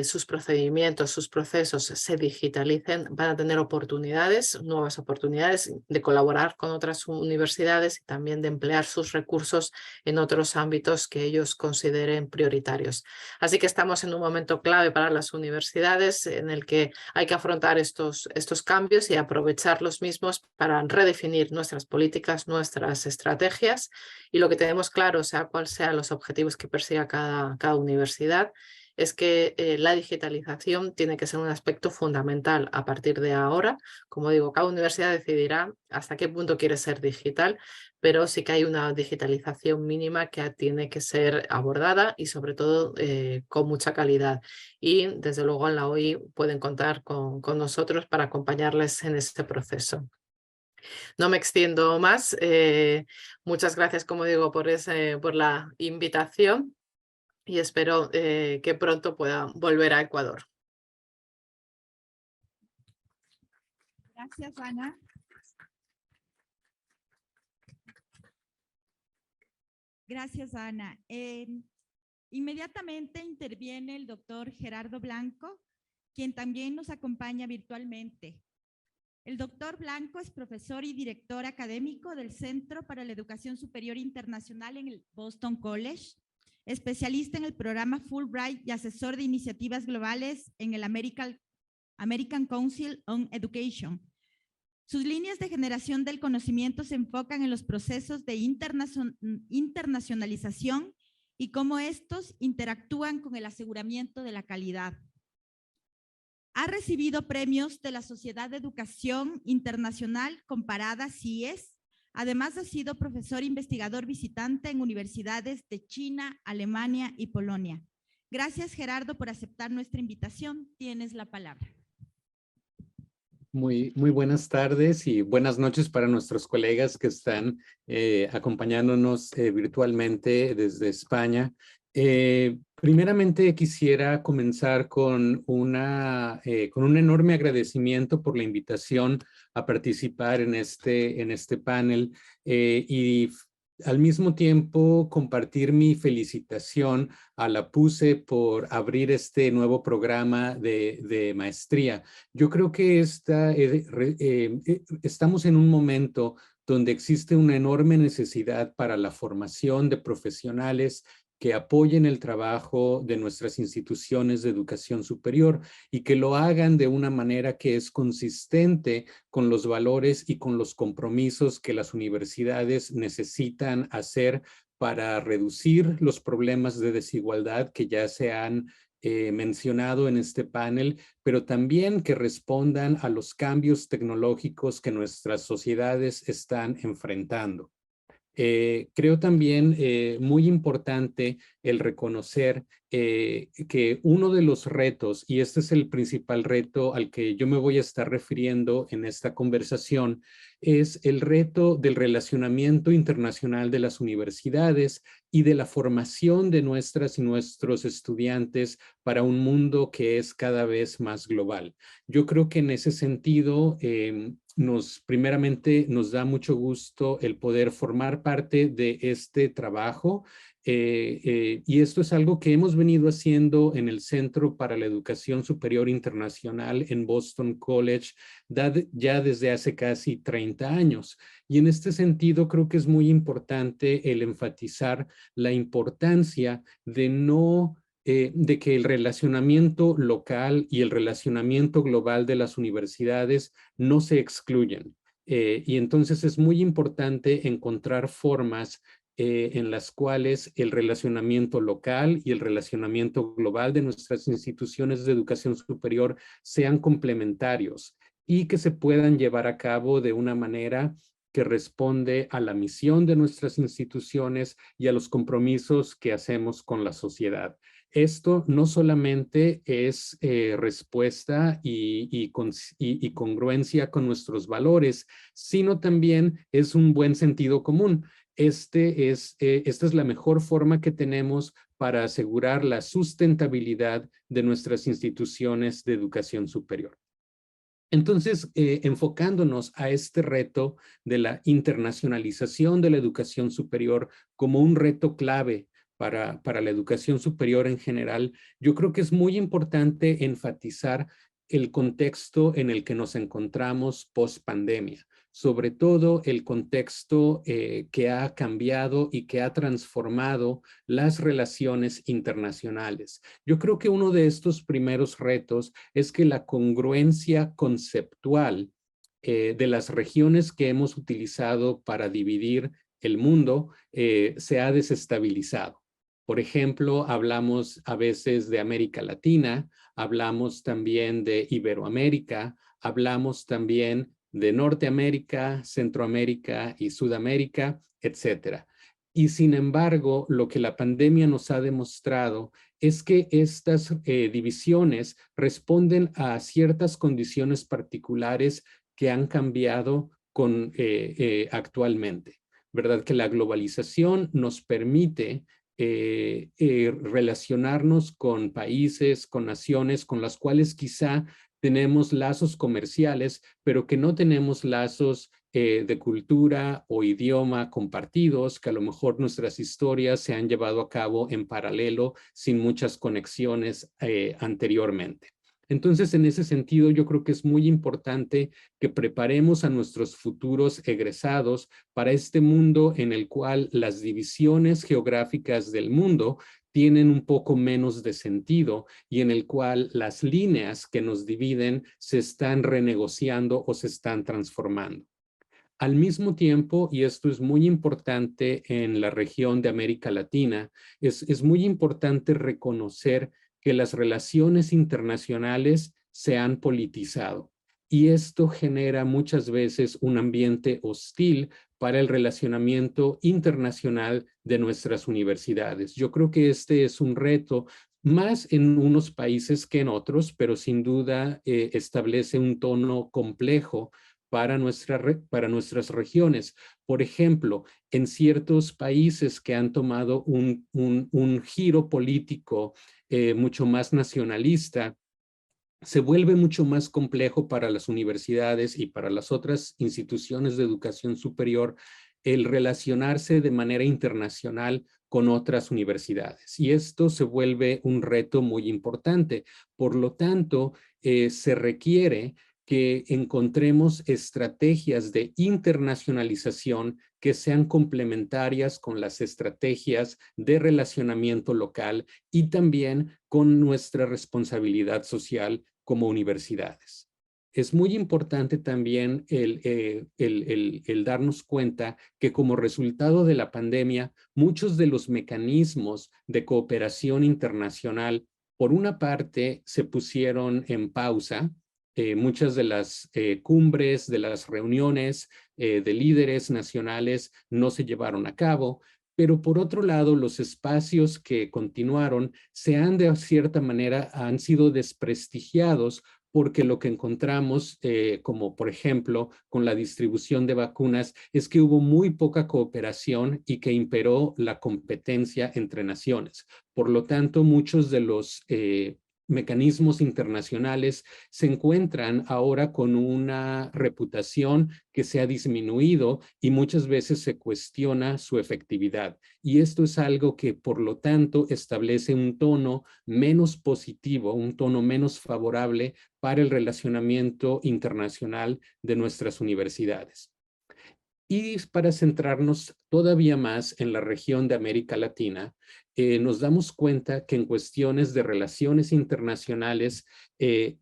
sus procedimientos, sus procesos se digitalicen, van a tener nuevas oportunidades de colaborar con otras universidades y también de emplear sus recursos en otros ámbitos que ellos consideren prioritarios. Así que estamos en un momento clave para las universidades en el que hay que afrontar estos cambios y aprovechar los mismos para redefinir nuestras políticas, nuestras estrategias y lo que tenemos claro, sea cual sean los objetivos que persiga cada universidad, es que la digitalización tiene que ser un aspecto fundamental a partir de ahora. Como digo, cada universidad decidirá hasta qué punto quiere ser digital, pero sí que hay una digitalización mínima que tiene que ser abordada y sobre todo con mucha calidad. Y desde luego en la OI pueden contar con nosotros para acompañarles en este proceso. No me extiendo más. Muchas gracias, como digo, por la invitación. Y espero que pronto pueda volver a Ecuador. Gracias, Ana. Gracias, Ana. Inmediatamente interviene el doctor Gerardo Blanco, quien también nos acompaña virtualmente. El doctor Blanco es profesor y director académico del Centro para la Educación Superior Internacional en el Boston College, especialista en el programa Fulbright y asesor de iniciativas globales en el American Council on Education. Sus líneas de generación del conocimiento se enfocan en los procesos de internacionalización y cómo estos interactúan con el aseguramiento de la calidad. Ha recibido premios de la Sociedad de Educación Internacional Comparada, CIES. Además, ha sido profesor investigador visitante en universidades de China, Alemania y Polonia. Gracias, Gerardo, por aceptar nuestra invitación. Tienes la palabra. Muy buenas tardes y buenas noches para nuestros colegas que están acompañándonos virtualmente desde España. Primeramente quisiera comenzar con un enorme agradecimiento por la invitación a participar en este panel y al mismo tiempo compartir mi felicitación a la PUCE por abrir este nuevo programa de maestría. Yo creo que estamos en un momento donde existe una enorme necesidad para la formación de profesionales que apoyen el trabajo de nuestras instituciones de educación superior y que lo hagan de una manera que es consistente con los valores y con los compromisos que las universidades necesitan hacer para reducir los problemas de desigualdad que ya se han mencionado en este panel, pero también que respondan a los cambios tecnológicos que nuestras sociedades están enfrentando. Creo también muy importante el reconocer que uno de los retos, y este es el principal reto al que yo me voy a estar refiriendo en esta conversación, es el reto del relacionamiento internacional de las universidades y de la formación de nuestras y nuestros estudiantes para un mundo que es cada vez más global. Yo creo que en ese sentido, primeramente nos da mucho gusto el poder formar parte de este trabajo y esto es algo que hemos venido haciendo en el Centro para la Educación Superior Internacional en Boston College ya desde hace casi 30 años. Y en este sentido creo que es muy importante el enfatizar la importancia de que el relacionamiento local y el relacionamiento global de las universidades no se excluyen. Y entonces es muy importante encontrar formas en las cuales el relacionamiento local y el relacionamiento global de nuestras instituciones de educación superior sean complementarios y que se puedan llevar a cabo de una manera que responde a la misión de nuestras instituciones y a los compromisos que hacemos con la sociedad. Esto no solamente es respuesta y congruencia con nuestros valores, sino también es un buen sentido común. Esta es la mejor forma que tenemos para asegurar la sustentabilidad de nuestras instituciones de educación superior. Entonces, enfocándonos a este reto de la internacionalización de la educación superior como un reto clave para la educación superior en general, yo creo que es muy importante enfatizar el contexto en el que nos encontramos post pandemia, sobre todo el contexto que ha cambiado y que ha transformado las relaciones internacionales. Yo creo que uno de estos primeros retos es que la congruencia conceptual de las regiones que hemos utilizado para dividir el mundo se ha desestabilizado. Por ejemplo, hablamos a veces de América Latina, hablamos también de Iberoamérica, hablamos también de Norteamérica, Centroamérica y Sudamérica, etcétera. Y sin embargo, lo que la pandemia nos ha demostrado es que estas divisiones responden a ciertas condiciones particulares que han cambiado actualmente, ¿verdad? Que la globalización nos permite relacionarnos con países, con naciones con las cuales quizá tenemos lazos comerciales, pero que no tenemos lazos de cultura o idioma compartidos, que a lo mejor nuestras historias se han llevado a cabo en paralelo sin muchas conexiones anteriormente. Entonces, en ese sentido, yo creo que es muy importante que preparemos a nuestros futuros egresados para este mundo en el cual las divisiones geográficas del mundo tienen un poco menos de sentido y en el cual las líneas que nos dividen se están renegociando o se están transformando. Al mismo tiempo, y esto es muy importante en la región de América Latina, es muy importante reconocer que las relaciones internacionales se han politizado. Y esto genera muchas veces un ambiente hostil para el relacionamiento internacional de nuestras universidades. Yo creo que este es un reto más en unos países que en otros, pero sin duda establece un tono complejo para nuestras regiones. Por ejemplo, en ciertos países que han tomado un giro político mucho más nacionalista, se vuelve mucho más complejo para las universidades y para las otras instituciones de educación superior el relacionarse de manera internacional con otras universidades. Y esto se vuelve un reto muy importante. Por lo tanto, se requiere que encontremos estrategias de internacionalización que sean complementarias con las estrategias de relacionamiento local y también con nuestra responsabilidad social como universidades. Es muy importante también el darnos cuenta que como resultado de la pandemia, muchos de los mecanismos de cooperación internacional, por una parte, se pusieron en pausa. Muchas de las cumbres, de las reuniones de líderes nacionales no se llevaron a cabo, pero por otro lado, los espacios que continuaron de cierta manera han sido desprestigiados porque lo que encontramos, como por ejemplo con la distribución de vacunas, es que hubo muy poca cooperación y que imperó la competencia entre naciones. Por lo tanto, muchos de los mecanismos internacionales se encuentran ahora con una reputación que se ha disminuido y muchas veces se cuestiona su efectividad. Y esto es algo que, por lo tanto, establece un tono menos positivo, un tono menos favorable para el relacionamiento internacional de nuestras universidades. Y para centrarnos todavía más en la región de América Latina, nos damos cuenta que en cuestiones de relaciones internacionales,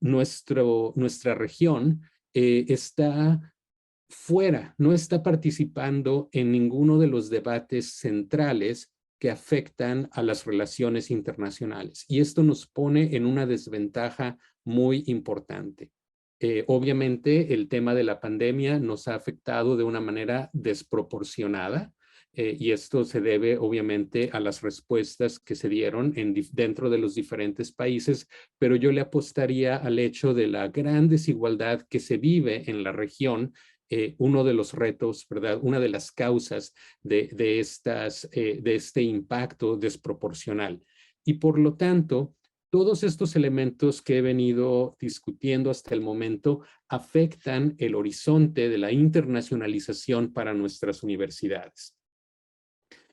nuestra región está fuera, no está participando en ninguno de los debates centrales que afectan a las relaciones internacionales. Y esto nos pone en una desventaja muy importante. Obviamente, el tema de la pandemia nos ha afectado de una manera desproporcionada y esto se debe obviamente a las respuestas que se dieron dentro de los diferentes países, pero yo le apostaría al hecho de la gran desigualdad que se vive en la región. Uno de los retos, ¿verdad? Una de las causas de este impacto desproporcional. Y por lo tanto, todos estos elementos que he venido discutiendo hasta el momento afectan el horizonte de la internacionalización para nuestras universidades.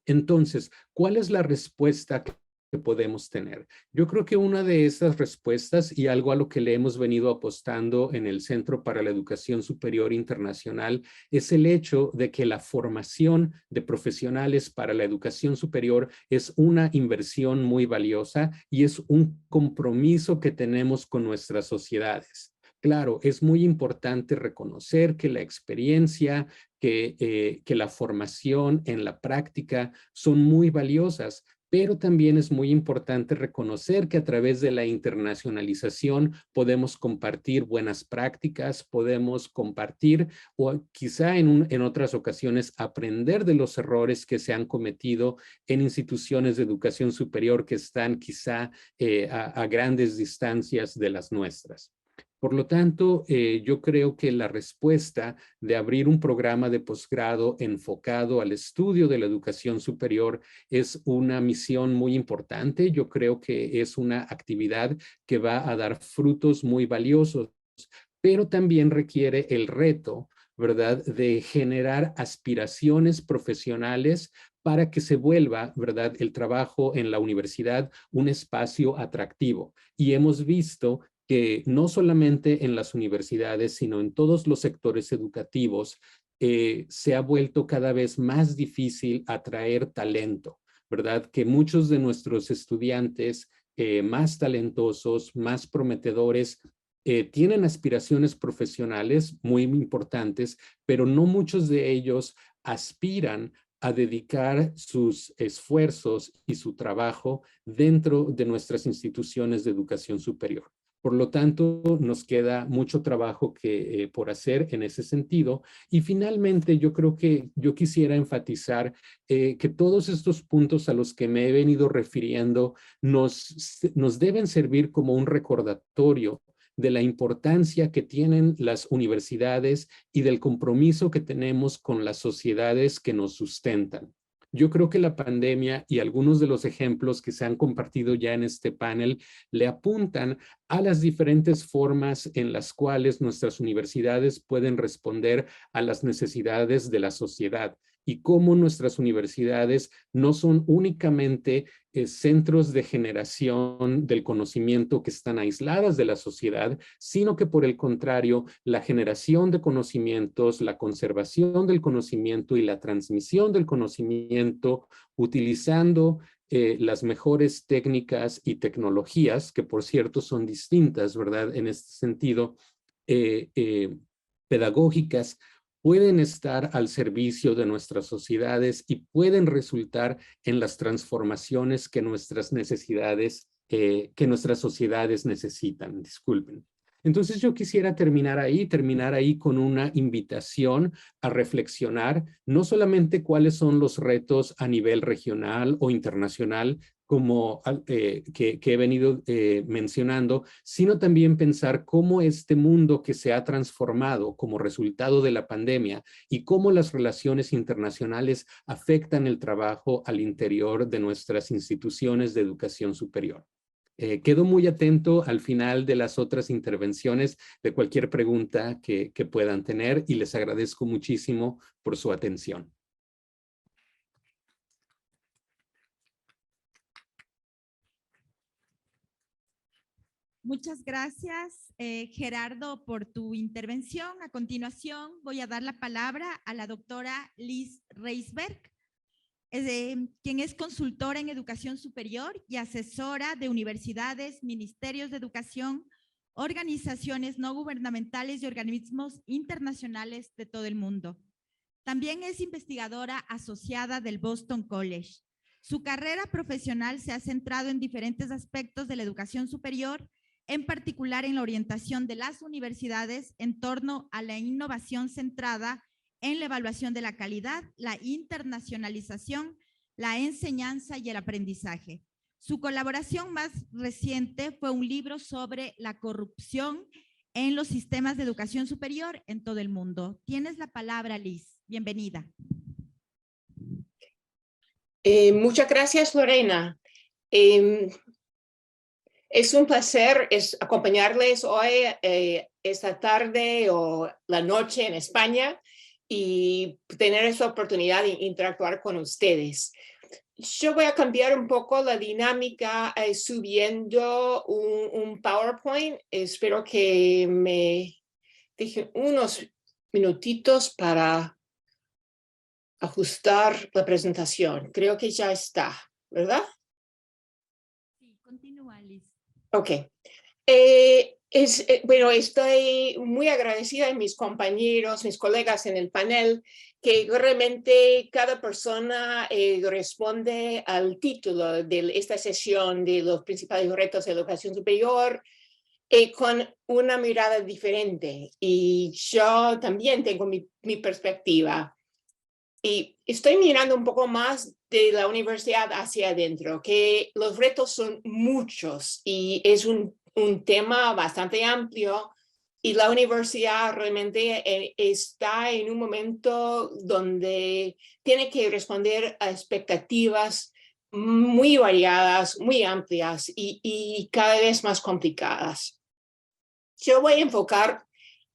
Entonces, ¿cuál es la respuesta que podemos tener? Yo creo que una de esas respuestas, y algo a lo que le hemos venido apostando en el Centro para la Educación Superior Internacional, es el hecho de que la formación de profesionales para la educación superior es una inversión muy valiosa y es un compromiso que tenemos con nuestras sociedades. Claro, es muy importante reconocer que la experiencia, que la formación en la práctica son muy valiosas, pero también es muy importante reconocer que a través de la internacionalización podemos compartir buenas prácticas, podemos compartir o quizá en otras ocasiones aprender de los errores que se han cometido en instituciones de educación superior que están quizá a grandes distancias de las nuestras. Por lo tanto, yo creo que la respuesta de abrir un programa de posgrado enfocado al estudio de la educación superior es una misión muy importante. Yo creo que es una actividad que va a dar frutos muy valiosos, pero también requiere el reto, ¿verdad?, de generar aspiraciones profesionales para que se vuelva, ¿verdad?, el trabajo en la universidad un espacio atractivo. Y hemos visto que no solamente en las universidades, sino en todos los sectores educativos, se ha vuelto cada vez más difícil atraer talento, ¿verdad? Que muchos de nuestros estudiantes más talentosos, más prometedores, tienen aspiraciones profesionales muy importantes, pero no muchos de ellos aspiran a dedicar sus esfuerzos y su trabajo dentro de nuestras instituciones de educación superior. Por lo tanto, nos queda mucho trabajo por hacer en ese sentido. Y finalmente, yo creo que yo quisiera enfatizar que todos estos puntos a los que me he venido refiriendo nos deben servir como un recordatorio de la importancia que tienen las universidades y del compromiso que tenemos con las sociedades que nos sustentan. Yo creo que la pandemia y algunos de los ejemplos que se han compartido ya en este panel le apuntan a las diferentes formas en las cuales nuestras universidades pueden responder a las necesidades de la sociedad y cómo nuestras universidades no son únicamente centros de generación del conocimiento que están aisladas de la sociedad, sino que por el contrario, la generación de conocimientos, la conservación del conocimiento y la transmisión del conocimiento utilizando las mejores técnicas y tecnologías, que por cierto son distintas, ¿verdad? En este sentido, pedagógicas, pueden estar al servicio de nuestras sociedades y pueden resultar en las transformaciones que nuestras sociedades necesitan. Disculpen. Entonces yo quisiera terminar ahí con una invitación a reflexionar no solamente cuáles son los retos a nivel regional o internacional, como que he venido mencionando, sino también pensar cómo este mundo que se ha transformado como resultado de la pandemia y cómo las relaciones internacionales afectan el trabajo al interior de nuestras instituciones de educación superior. Quedo muy atento al final de las otras intervenciones de cualquier pregunta que puedan tener y les agradezco muchísimo por su atención. Muchas gracias, Gerardo, por tu intervención. A continuación, voy a dar la palabra a la doctora Liz Reisberg, quien es consultora en educación superior y asesora de universidades, ministerios de educación, organizaciones no gubernamentales y organismos internacionales de todo el mundo. También es investigadora asociada del Boston College. Su carrera profesional se ha centrado en diferentes aspectos de la educación superior, en particular en la orientación de las universidades en torno a la innovación centrada en la evaluación de la calidad, la internacionalización, la enseñanza y el aprendizaje. Su colaboración más reciente fue un libro sobre la corrupción en los sistemas de educación superior en todo el mundo. Tienes la palabra, Liz. Bienvenida. Muchas gracias, Lorena. Es un placer acompañarles hoy, esta tarde o la noche en España y tener esta oportunidad de interactuar con ustedes. Yo voy a cambiar un poco la dinámica subiendo un PowerPoint. Espero que me dejen unos minutitos para ajustar la presentación. Creo que ya está, ¿verdad? Sí, continúa, Liz. Ok. Bueno, estoy muy agradecida a mis compañeros, mis colegas en el panel, que realmente cada persona responde al título de esta sesión de los principales retos de educación superior con una mirada diferente. Y yo también tengo mi perspectiva. Y estoy mirando un poco más de la universidad hacia adentro, que los retos son muchos y es un tema bastante amplio y la universidad realmente está en un momento donde tiene que responder a expectativas muy variadas, muy amplias y cada vez más complicadas. Yo voy a enfocar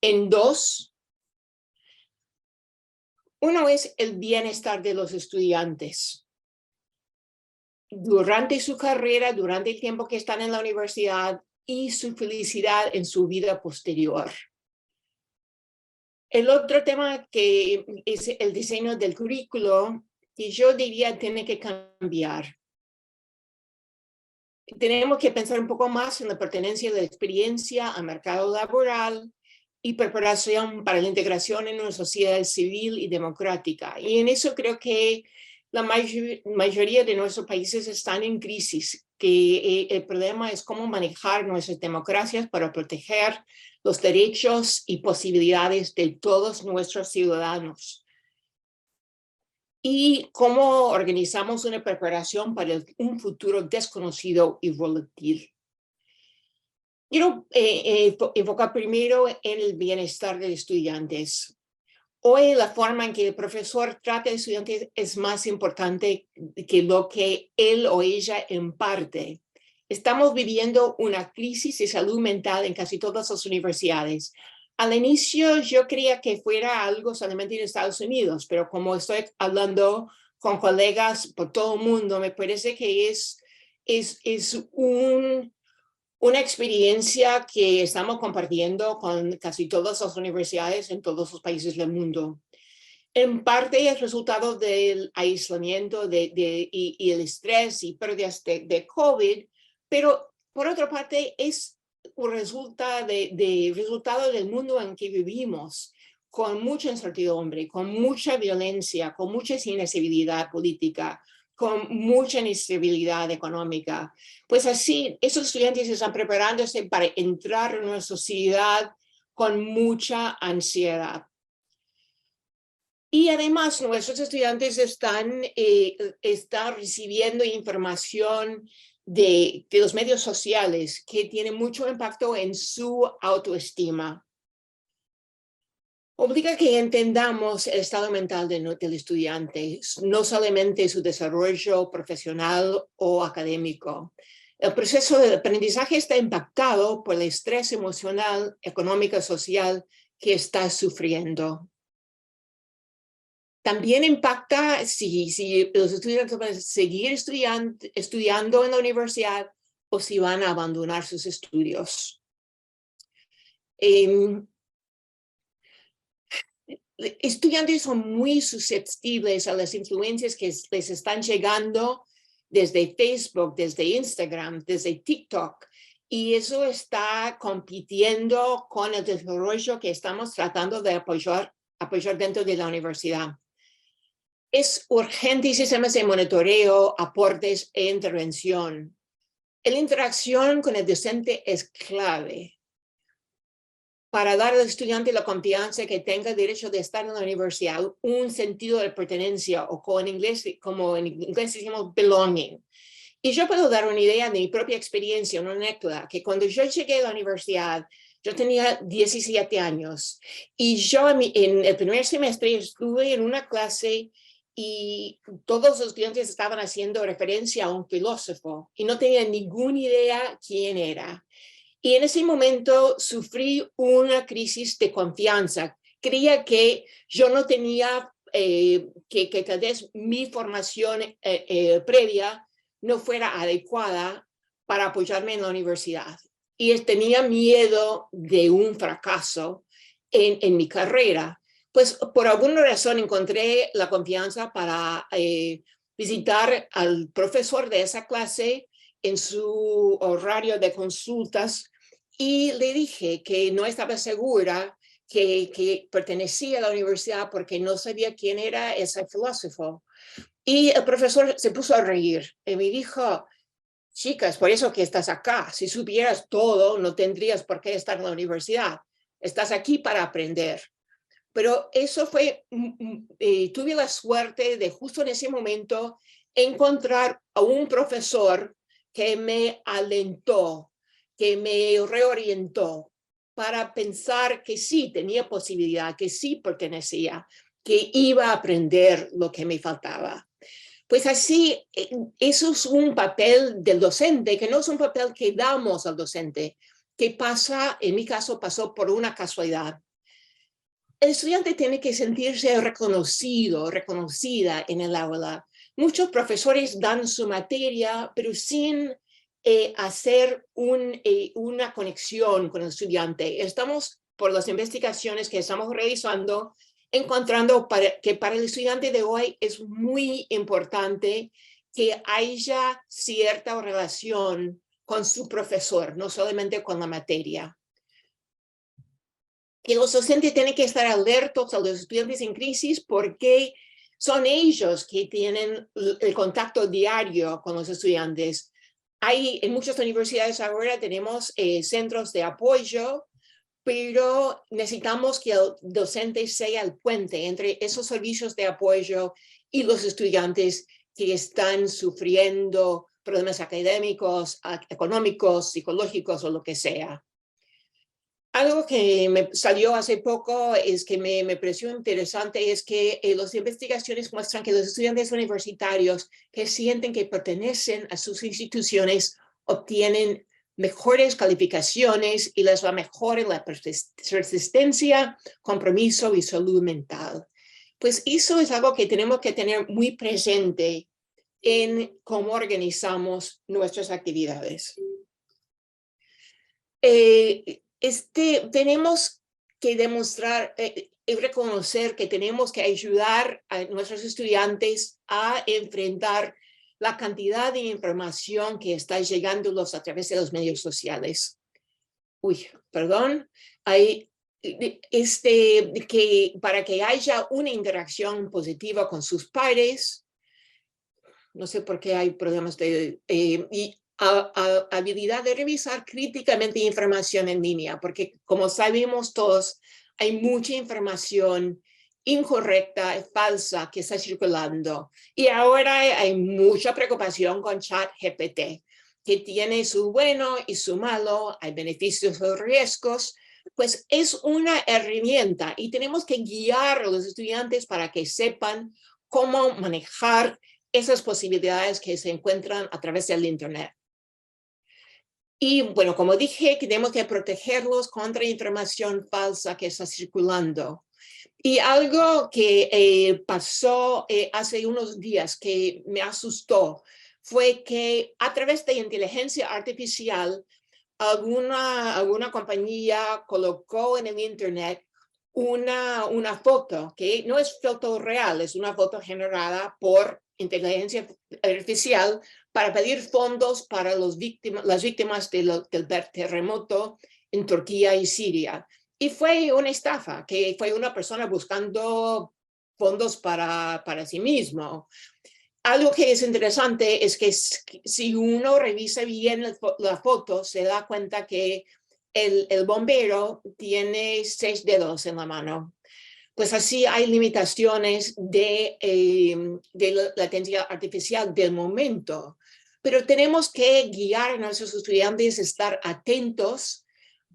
en dos. Uno es el bienestar de los estudiantes. Durante su carrera, durante el tiempo que están en la universidad y su felicidad en su vida posterior. El otro tema que es el diseño del currículo, que yo diría tiene que cambiar. tenemos que pensar un poco más en la pertenencia de la experiencia al mercado laboral y preparación para la integración en una sociedad civil y democrática. Y en eso creo que la mayoría de nuestros países están en crisis, que el problema es cómo manejar nuestras democracias para proteger los derechos y posibilidades de todos nuestros ciudadanos. Y cómo organizamos una preparación para un futuro desconocido y volátil. Quiero enfocar primero en el bienestar de estudiantes. Hoy la forma en que el profesor trata a estudiantes es más importante que lo que él o ella imparte. Estamos viviendo una crisis de salud mental en casi todas las universidades. Al inicio yo creía que fuera algo solamente en Estados Unidos, pero como estoy hablando con colegas por todo el mundo, me parece que es una experiencia que estamos compartiendo con casi todas las universidades en todos los países del mundo. En parte es resultado del aislamiento y el estrés y pérdidas de COVID, pero por otra parte es un resultado del mundo en que vivimos, con mucha incertidumbre, con mucha violencia, con mucha inestabilidad política, con mucha inestabilidad económica. Pues así, esos estudiantes están preparándose para entrar en una sociedad con mucha ansiedad. Y además, nuestros estudiantes están recibiendo información de los medios sociales que tiene mucho impacto en su autoestima. Obliga que entendamos el estado mental del estudiante, no solamente su desarrollo profesional o académico. El proceso de aprendizaje está impactado por el estrés emocional, económico y social que está sufriendo. También impacta si los estudiantes van a seguir estudiando en la universidad o si van a abandonar sus estudios. Estudiantes son muy susceptibles a las influencias que les están llegando desde Facebook, desde Instagram, desde TikTok. Y eso está compitiendo con el desarrollo que estamos tratando de apoyar dentro de la universidad. Es urgente sistemas de monitoreo, aportes e intervención. La interacción con el docente es clave para dar al estudiante la confianza que tenga derecho de estar en la universidad, un sentido de pertenencia, o como en inglés decimos belonging. Y yo puedo dar una idea de mi propia experiencia, una anécdota, que cuando yo llegué a la universidad, yo tenía 17 años, y yo en el primer semestre estuve en una clase y todos los estudiantes estaban haciendo referencia a un filósofo, y no tenía ninguna idea quién era. Y en ese momento sufrí una crisis de confianza. Creía que yo no tenía, que tal vez mi formación previa no fuera adecuada para apoyarme en la universidad. Y tenía miedo de un fracaso en mi carrera. Pues por alguna razón encontré la confianza para visitar al profesor de esa clase en su horario de consultas y le dije que no estaba segura que pertenecía a la universidad porque no sabía quién era ese filósofo. Y el profesor se puso a reír y me dijo, chicas, por eso que estás acá. Si supieras todo, no tendrías por qué estar en la universidad. Estás aquí para aprender. Pero eso fue, tuve la suerte de justo en ese momento encontrar a un profesor que me alentó, que me reorientó para pensar que sí tenía posibilidad, que sí pertenecía, que iba a aprender lo que me faltaba. Pues así, eso es un papel del docente, que no es un papel que damos al docente, que pasa, en mi caso, pasó por una casualidad. El estudiante tiene que sentirse reconocido, reconocida en el aula. Muchos profesores dan su materia, pero sin hacer una conexión con el estudiante. Estamos, por las investigaciones que estamos realizando, encontrando que para el estudiante de hoy es muy importante que haya cierta relación con su profesor, no solamente con la materia. Que los docentes tienen que estar alertos a los estudiantes en crisis porque son ellos que tienen el contacto diario con los estudiantes. En muchas universidades ahora tenemos centros de apoyo, pero necesitamos que el docente sea el puente entre esos servicios de apoyo y los estudiantes que están sufriendo problemas académicos, económicos, psicológicos o lo que sea. Algo que me salió hace poco es que me pareció interesante es que las investigaciones muestran que los estudiantes universitarios que sienten que pertenecen a sus instituciones obtienen mejores calificaciones y les va mejor en la persistencia, compromiso y salud mental. Pues eso es algo que tenemos que tener muy presente en cómo organizamos nuestras actividades. Tenemos que demostrar y reconocer que tenemos que ayudar a nuestros estudiantes a enfrentar la cantidad de información que está llegándolos a través de los medios sociales. Para que haya una interacción positiva con sus pares, no sé por qué hay problemas habilidad de revisar críticamente información en línea, porque como sabemos todos, hay mucha información incorrecta, falsa que está circulando. Y ahora hay mucha preocupación con ChatGPT, que tiene su bueno y su malo, hay beneficios o riesgos, pues es una herramienta y tenemos que guiar a los estudiantes para que sepan cómo manejar esas posibilidades que se encuentran a través del Internet. Y bueno, como dije, tenemos que protegerlos contra información falsa que está circulando. Y algo que pasó hace unos días que me asustó fue que a través de inteligencia artificial, alguna compañía colocó en el Internet una foto que no es foto real, es una foto generada por inteligencia artificial para pedir fondos para las víctimas del terremoto en Turquía y Siria. Y fue una estafa, que fue una persona buscando fondos para sí mismo. Algo que es interesante es que si uno revisa bien la foto, se da cuenta que el bombero tiene 6 dedos en la mano. Pues así hay limitaciones de la inteligencia artificial del momento. Pero tenemos que guiar a nuestros estudiantes a estar atentos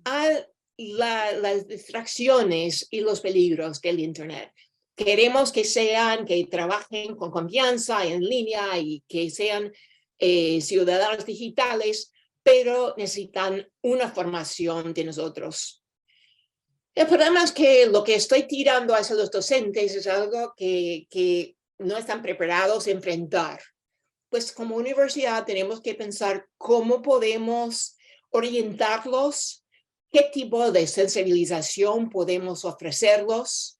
a las distracciones y los peligros del Internet. Queremos que trabajen con confianza en línea y que sean ciudadanos digitales, pero necesitan una formación de nosotros. El problema es que lo que estoy tirando hacia los docentes es algo que no están preparados a enfrentar. Pues como universidad tenemos que pensar cómo podemos orientarlos, qué tipo de sensibilización podemos ofrecerlos,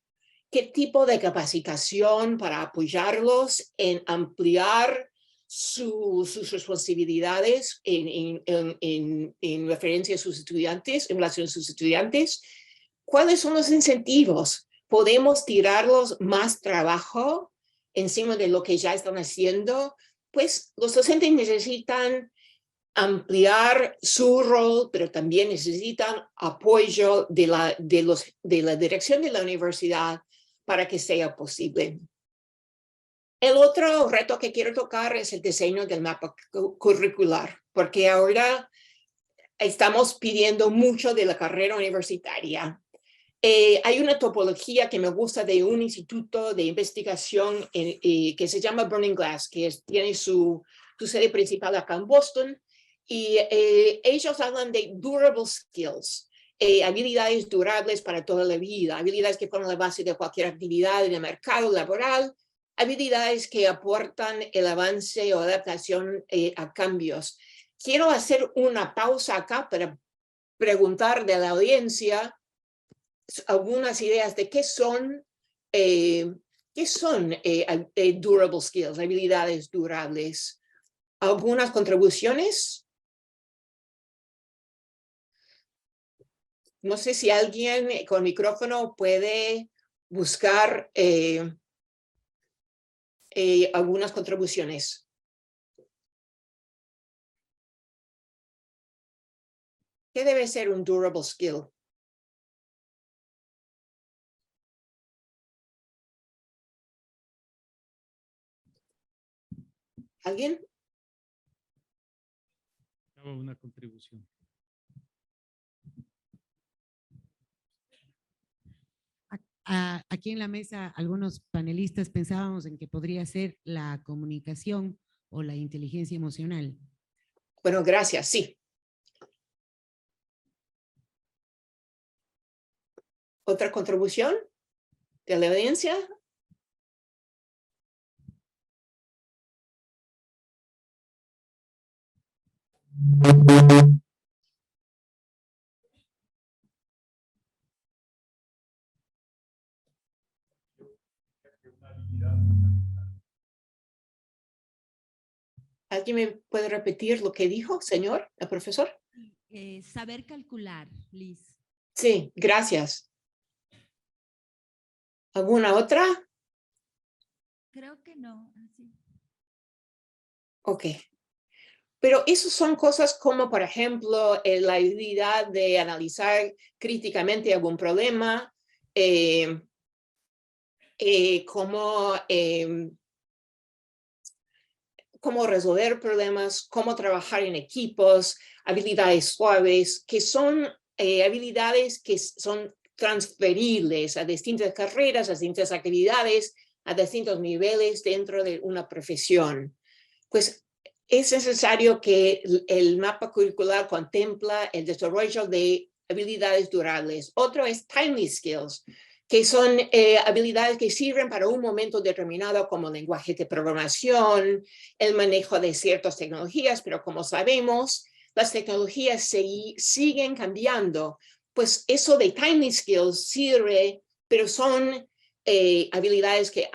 qué tipo de capacitación para apoyarlos en ampliar sus responsabilidades en referencia a sus estudiantes, en relación a sus estudiantes. ¿Cuáles son los incentivos? ¿Podemos tirarlos más trabajo encima de lo que ya están haciendo? Pues los docentes necesitan ampliar su rol, pero también necesitan apoyo de la dirección de la universidad para que sea posible. El otro reto que quiero tocar es el diseño del mapa curricular, porque ahora estamos pidiendo mucho de la carrera universitaria. Hay una topología que me gusta de un instituto de investigación que se llama Burning Glass, que tiene su sede principal acá en Boston, y ellos hablan de durable skills, habilidades durables para toda la vida, habilidades que forman la base de cualquier actividad en el mercado laboral, habilidades que aportan el avance o adaptación a cambios. Quiero hacer una pausa acá para preguntar de la audiencia algunas ideas de qué son ¿Qué son durable skills, habilidades durables? ¿Algunas contribuciones? No sé si alguien con micrófono puede buscar algunas contribuciones. ¿Qué debe ser un durable skill? ¿Alguien? Hago una contribución. Aquí en la mesa, algunos panelistas pensábamos en que podría ser la comunicación o la inteligencia emocional. Bueno, gracias, sí. ¿Otra contribución de la audiencia? ¿Alguien me puede repetir lo que dijo, señor, el profesor? Saber calcular, Liz. Sí, gracias. ¿Alguna otra? Creo que no. Así. Ok. Pero eso son cosas como, por ejemplo, la habilidad de analizar críticamente algún problema, cómo resolver problemas, cómo trabajar en equipos, habilidades suaves, que son habilidades que son transferibles a distintas carreras, a distintas actividades, a distintos niveles dentro de una profesión. Pues es necesario que el mapa curricular contempla el desarrollo de habilidades durables. Otro es timely skills, que son habilidades que sirven para un momento determinado como lenguaje de programación, el manejo de ciertas tecnologías, pero como sabemos, las tecnologías siguen cambiando. Pues eso de timely skills sirve, pero son habilidades que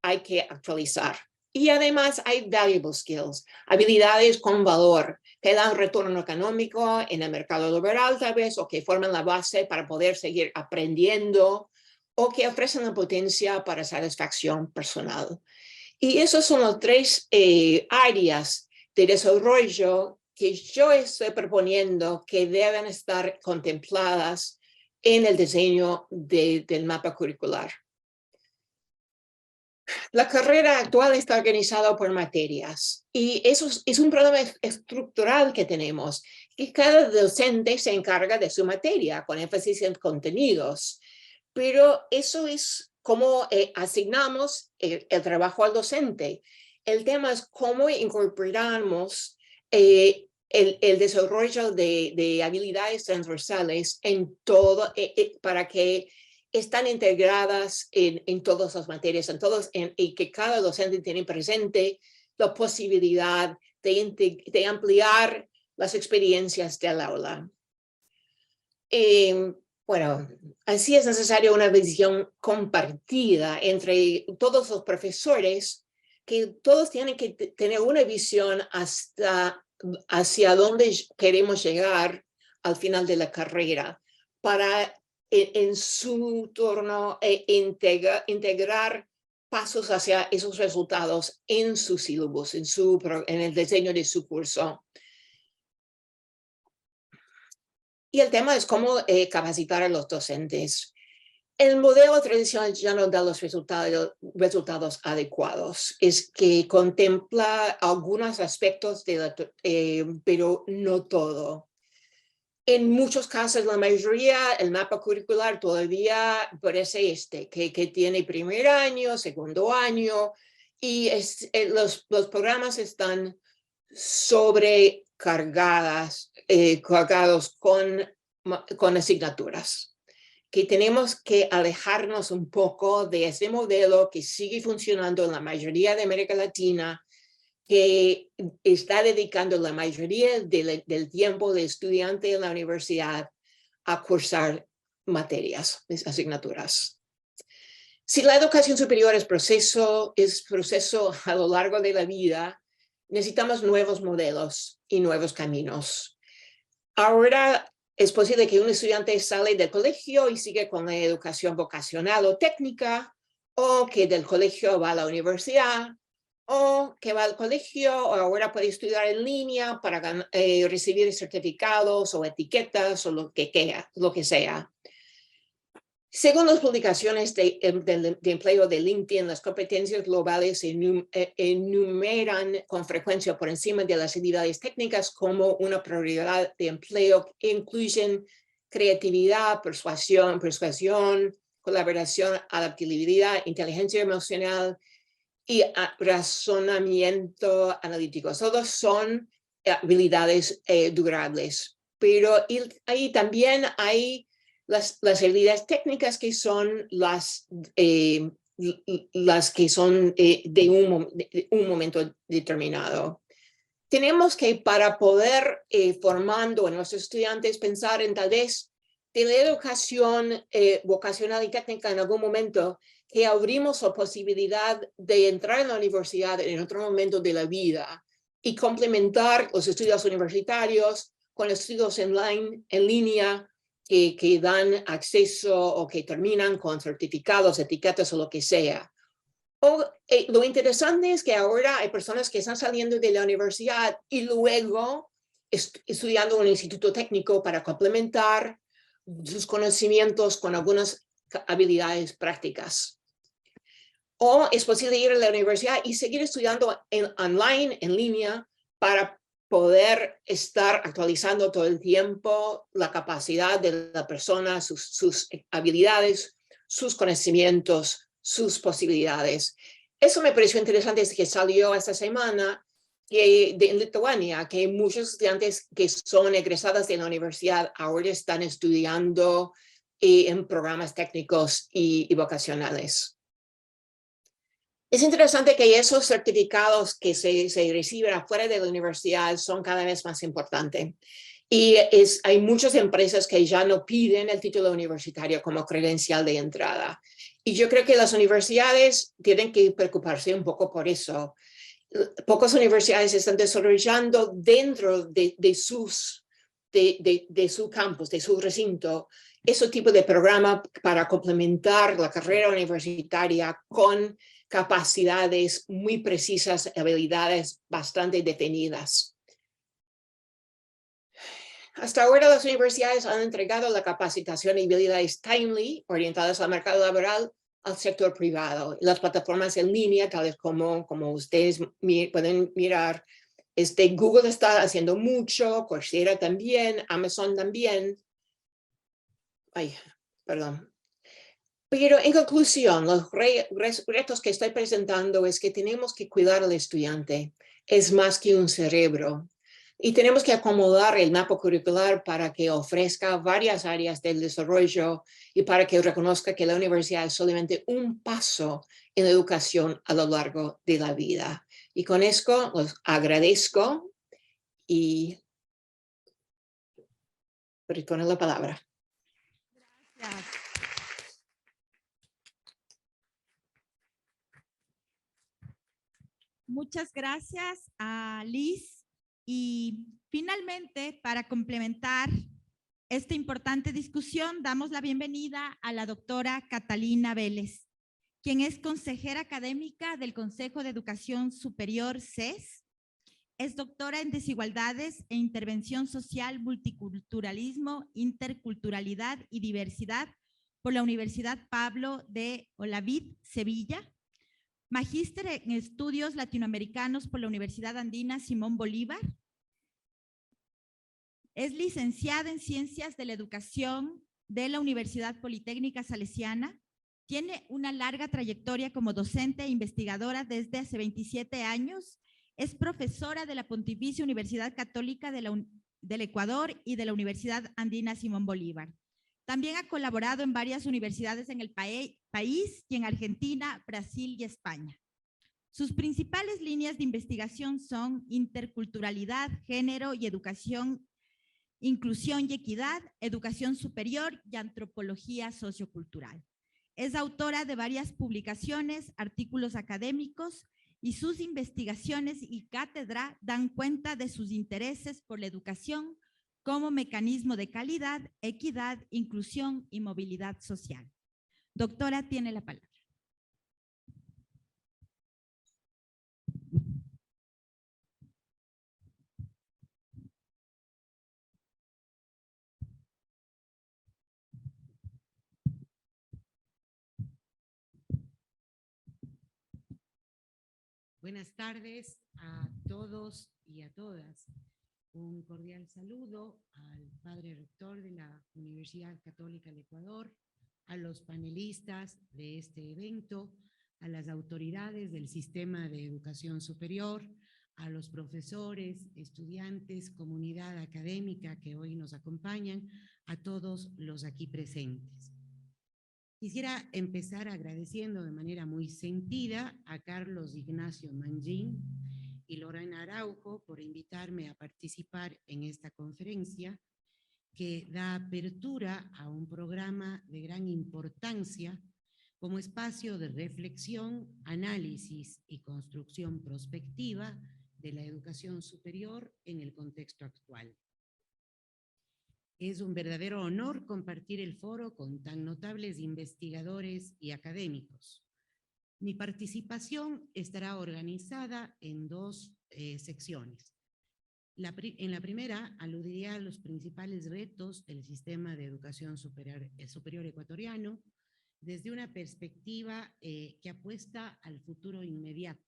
hay que actualizar. Y además hay valuable skills, habilidades con valor, que dan retorno económico en el mercado laboral tal vez, o que forman la base para poder seguir aprendiendo, o que ofrecen la potencia para satisfacción personal. Y esos son los tres áreas de desarrollo que yo estoy proponiendo que deben estar contempladas en el diseño del mapa curricular. La carrera actual está organizada por materias y eso es un problema estructural que tenemos, que cada docente se encarga de su materia con énfasis en contenidos, pero eso es como asignamos el trabajo al docente. El tema es cómo incorporamos el desarrollo de habilidades transversales en todo, para que están integradas en todas las materias, y que cada docente tiene presente la posibilidad de ampliar las experiencias del aula. Bueno, así es necesaria una visión compartida entre todos los profesores, que todos tienen que tener una visión hacia dónde queremos llegar al final de la carrera, para en su turno integrar pasos hacia esos resultados en su sílabus, en el diseño de su curso. Y el tema es cómo capacitar a los docentes. El modelo tradicional ya no da los resultados adecuados. Es que contempla algunos aspectos, pero no todo. En muchos casos, la mayoría, el mapa curricular todavía parece que tiene primer año, segundo año, y los programas están sobrecargados con asignaturas, que tenemos que alejarnos un poco de ese modelo que sigue funcionando en la mayoría de América Latina, que está dedicando la mayoría del tiempo de estudiante en la universidad a cursar materias, asignaturas. Si la educación superior es proceso a lo largo de la vida, necesitamos nuevos modelos y nuevos caminos. Ahora es posible que un estudiante sale del colegio y sigue con la educación vocacional o técnica, o que del colegio va a la universidad, o que va al colegio o ahora puede estudiar en línea para recibir certificados o etiquetas o lo que sea. Según las publicaciones de empleo de LinkedIn, las competencias globales se enumeran con frecuencia por encima de las habilidades técnicas como una prioridad de empleo que incluyen creatividad, persuasión, colaboración, adaptabilidad, inteligencia emocional y razonamiento analítico. Todos son habilidades durables, pero ahí también hay las habilidades técnicas que son las que son de un momento determinado. Tenemos que, para poder formando a nuestros estudiantes, pensar en tal vez de la educación vocacional y técnica en algún momento, que abrimos la posibilidad de entrar en la universidad en otro momento de la vida y complementar los estudios universitarios con estudios en línea, que dan acceso o que terminan con certificados, etiquetas o lo que sea. Lo interesante es que ahora hay personas que están saliendo de la universidad y luego estudiando en un instituto técnico para complementar sus conocimientos con algunas habilidades prácticas. O es posible ir a la universidad y seguir estudiando online, en línea, para poder estar actualizando todo el tiempo la capacidad de la persona, sus habilidades, sus conocimientos, sus posibilidades. Eso me pareció interesante, es que salió esta semana en Lituania, que muchos estudiantes que son egresadas de la universidad ahora están estudiando en programas técnicos y vocacionales. Es interesante que esos certificados que se reciben afuera de la universidad son cada vez más importantes. Y hay muchas empresas que ya no piden el título universitario como credencial de entrada. Y yo creo que las universidades tienen que preocuparse un poco por eso. Pocas universidades están desarrollando dentro de su campus, de su recinto, ese tipo de programa para complementar la carrera universitaria con capacidades muy precisas, habilidades bastante definidas. Hasta ahora las universidades han entregado la capacitación y habilidades timely orientadas al mercado laboral al sector privado. Las plataformas en línea, tales como ustedes pueden mirar, Google está haciendo mucho, Coursera también, Amazon también. Pero en conclusión, los retos que estoy presentando es que tenemos que cuidar al estudiante. Es más que un cerebro. Y tenemos que acomodar el mapa curricular para que ofrezca varias áreas del desarrollo y para que reconozca que la universidad es solamente un paso en la educación a lo largo de la vida. Y con esto los agradezco y retorno la palabra. Gracias. Muchas gracias a Liz. Y finalmente, para complementar esta importante discusión, damos la bienvenida a la doctora Catalina Vélez, quien es consejera académica del Consejo de Educación Superior CES. Es doctora en Desigualdades e Intervención Social, Multiculturalismo, Interculturalidad y Diversidad por la Universidad Pablo de Olavide, Sevilla. Magíster en Estudios Latinoamericanos por la Universidad Andina Simón Bolívar. Es licenciada en Ciencias de la Educación de la Universidad Politécnica Salesiana. Tiene una larga trayectoria como docente e investigadora desde hace 27 años. Es profesora de la Pontificia Universidad Católica del Ecuador y de la Universidad Andina Simón Bolívar. También ha colaborado en varias universidades en el país y en Argentina, Brasil y España. Sus principales líneas de investigación son interculturalidad, género y educación, inclusión y equidad, educación superior y antropología sociocultural. Es autora de varias publicaciones, artículos académicos, y sus investigaciones y cátedra dan cuenta de sus intereses por la educación como mecanismo de calidad, equidad, inclusión y movilidad social. Doctora, tiene la palabra. Buenas tardes a todos y a todas. Un cordial saludo al padre rector de la Universidad Católica del Ecuador, a los panelistas de este evento, a las autoridades del sistema de educación superior, a los profesores, estudiantes, comunidad académica que hoy nos acompañan, a todos los aquí presentes. Quisiera empezar agradeciendo de manera muy sentida a Carlos Ignacio Mangin y Lorena Araujo por invitarme a participar en esta conferencia que da apertura a un programa de gran importancia como espacio de reflexión, análisis y construcción prospectiva de la educación superior en el contexto actual. Es un verdadero honor compartir el foro con tan notables investigadores y académicos. Mi participación estará organizada en dos secciones. En la primera, aludiré a los principales retos del sistema de educación superior ecuatoriano desde una perspectiva que apuesta al futuro inmediato.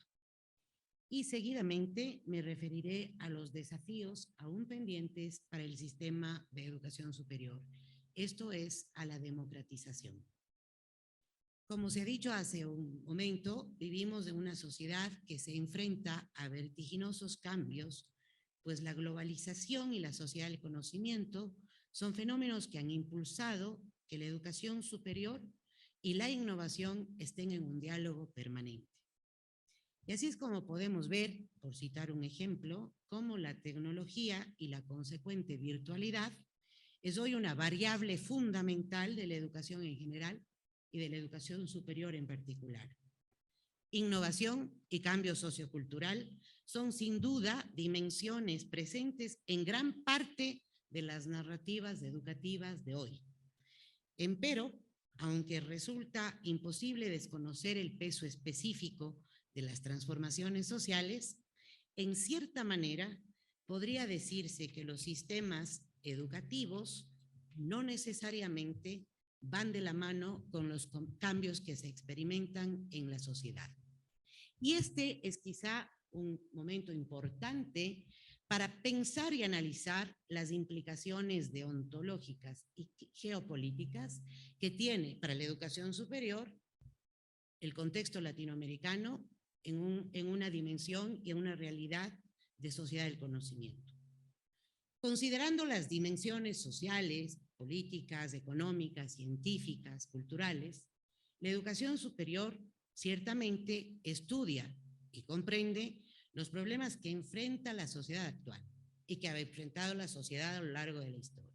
Y seguidamente me referiré a los desafíos aún pendientes para el sistema de educación superior. Esto es, a la democratización. Como se ha dicho hace un momento, vivimos en una sociedad que se enfrenta a vertiginosos cambios, pues la globalización y la sociedad del conocimiento son fenómenos que han impulsado que la educación superior y la innovación estén en un diálogo permanente. Y así es como podemos ver, por citar un ejemplo, cómo la tecnología y la consecuente virtualidad es hoy una variable fundamental de la educación en general y de la educación superior en particular. Innovación y cambio sociocultural son sin duda dimensiones presentes en gran parte de las narrativas educativas de hoy. Empero, aunque resulta imposible desconocer el peso específico de las transformaciones sociales, en cierta manera podría decirse que los sistemas educativos no necesariamente van de la mano con los cambios que se experimentan en la sociedad. Y este es quizá un momento importante para pensar y analizar las implicaciones deontológicas y geopolíticas que tiene para la educación superior el contexto latinoamericano en una dimensión y en una realidad de sociedad del conocimiento. Considerando las dimensiones sociales, políticas, económicas, científicas, culturales, la educación superior ciertamente estudia y comprende los problemas que enfrenta la sociedad actual y que ha enfrentado la sociedad a lo largo de la historia.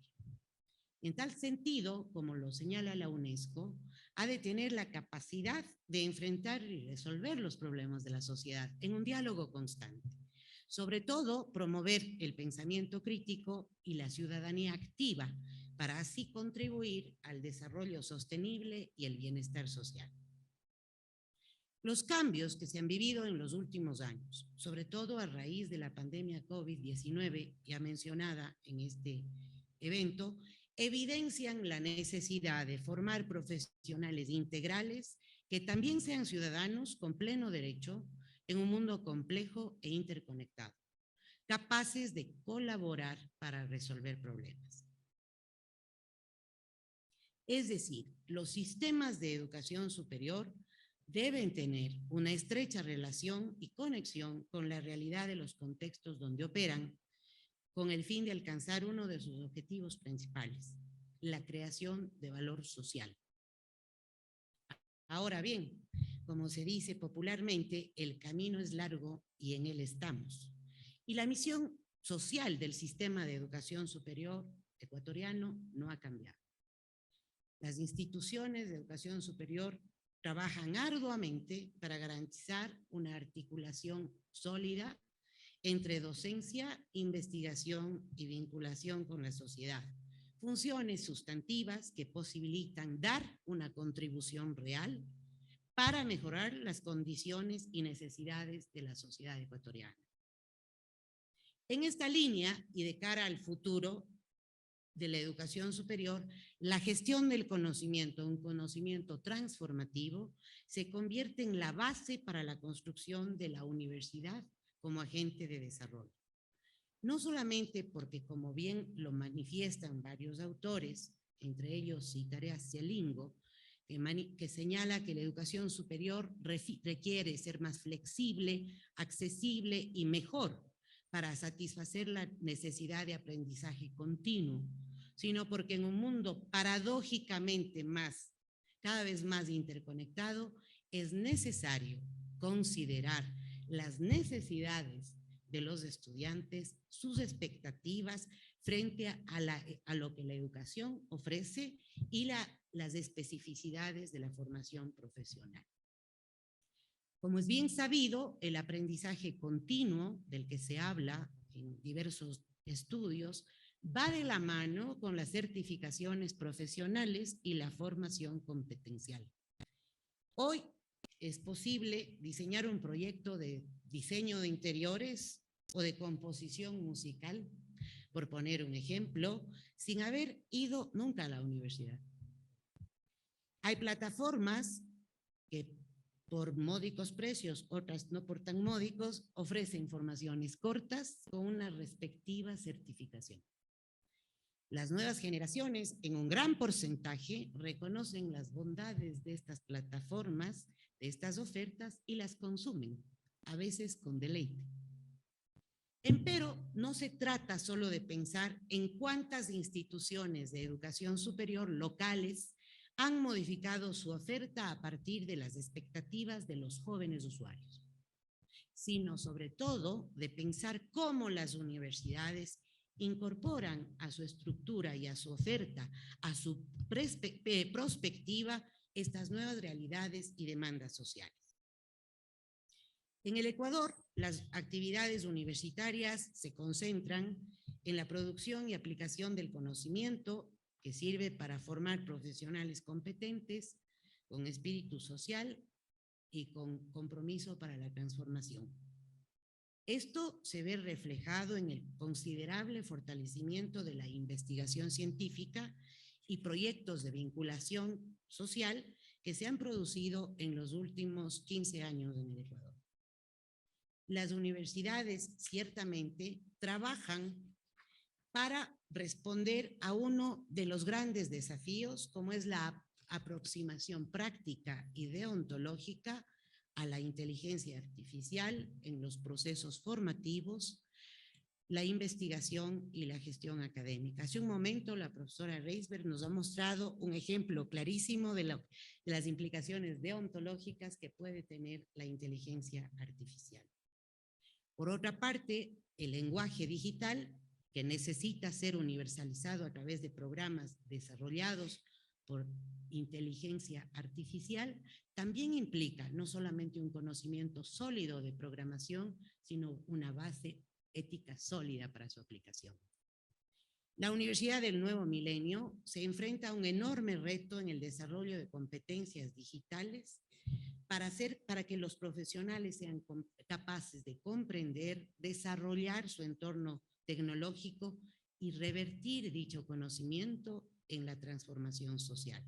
En tal sentido, como lo señala la UNESCO, ha de tener la capacidad de enfrentar y resolver los problemas de la sociedad en un diálogo constante. Sobre todo, promover el pensamiento crítico y la ciudadanía activa para así contribuir al desarrollo sostenible y el bienestar social. Los cambios que se han vivido en los últimos años, sobre todo a raíz de la pandemia COVID-19, ya mencionada en este evento, evidencian la necesidad de formar profesionales integrales que también sean ciudadanos con pleno derecho en un mundo complejo e interconectado, capaces de colaborar para resolver problemas. Es decir, los sistemas de educación superior deben tener una estrecha relación y conexión con la realidad de los contextos donde operan, con el fin de alcanzar uno de sus objetivos principales, la creación de valor social. Ahora bien, como se dice popularmente, el camino es largo y en él estamos. Y la misión social del sistema de educación superior ecuatoriano no ha cambiado. Las instituciones de educación superior trabajan arduamente para garantizar una articulación sólida entre docencia, investigación y vinculación con la sociedad. Funciones sustantivas que posibilitan dar una contribución real para mejorar las condiciones y necesidades de la sociedad ecuatoriana. En esta línea y de cara al futuro de la educación superior, la gestión del conocimiento, un conocimiento transformativo, se convierte en la base para la construcción de la universidad como agente de desarrollo. No solamente porque, como bien lo manifiestan varios autores, entre ellos citaré a Cielingo, que señala que la educación superior requiere ser más flexible, accesible y mejor para satisfacer la necesidad de aprendizaje continuo, sino porque en un mundo paradójicamente cada vez más interconectado, es necesario considerar las necesidades de los estudiantes, sus expectativas frente a lo que la educación ofrece y las especificidades de la formación profesional. Como es bien sabido, el aprendizaje continuo del que se habla en diversos estudios va de la mano con las certificaciones profesionales y la formación competencial. Hoy es posible diseñar un proyecto de diseño de interiores o de composición musical, por poner un ejemplo, sin haber ido nunca a la universidad. Hay plataformas que por módicos precios, otras no por tan módicos, ofrecen formaciones cortas con una respectiva certificación. Las nuevas generaciones, en un gran porcentaje, reconocen las bondades de estas plataformas, de estas ofertas, y las consumen, a veces con deleite. Empero, no se trata solo de pensar en cuántas instituciones de educación superior locales han modificado su oferta a partir de las expectativas de los jóvenes usuarios, sino sobre todo de pensar cómo las universidades incorporan a su estructura y a su oferta, a su prospectiva, estas nuevas realidades y demandas sociales. En el Ecuador, las actividades universitarias se concentran en la producción y aplicación del conocimiento que sirve para formar profesionales competentes, con espíritu social y con compromiso para la transformación. Esto se ve reflejado en el considerable fortalecimiento de la investigación científica y proyectos de vinculación social que se han producido en los últimos 15 años en el Ecuador. Las universidades ciertamente trabajan para responder a uno de los grandes desafíos, como es la aproximación práctica y deontológica a la inteligencia artificial en los procesos formativos, la investigación y la gestión académica. Hace un momento la profesora Reisberg nos ha mostrado un ejemplo clarísimo de las implicaciones deontológicas que puede tener la inteligencia artificial. Por otra parte, el lenguaje digital, que necesita ser universalizado a través de programas desarrollados por inteligencia artificial, también implica no solamente un conocimiento sólido de programación, sino una base ética sólida para su aplicación. La Universidad del Nuevo Milenio se enfrenta a un enorme reto en el desarrollo de competencias digitales para que los profesionales sean capaces de comprender, desarrollar su entorno tecnológico y revertir dicho conocimiento en la transformación social.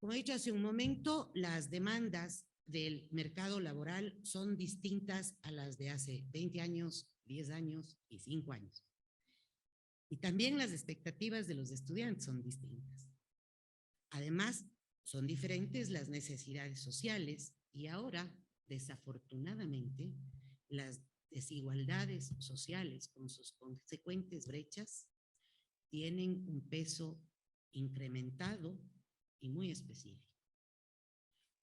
Como he dicho hace un momento, las demandas del mercado laboral son distintas a las de hace 20 años, 10 años y 5 años. Y también las expectativas de los estudiantes son distintas. Además, son diferentes las necesidades sociales y ahora, desafortunadamente, las desigualdades sociales con sus consecuentes brechas tienen un peso incrementado y muy específico.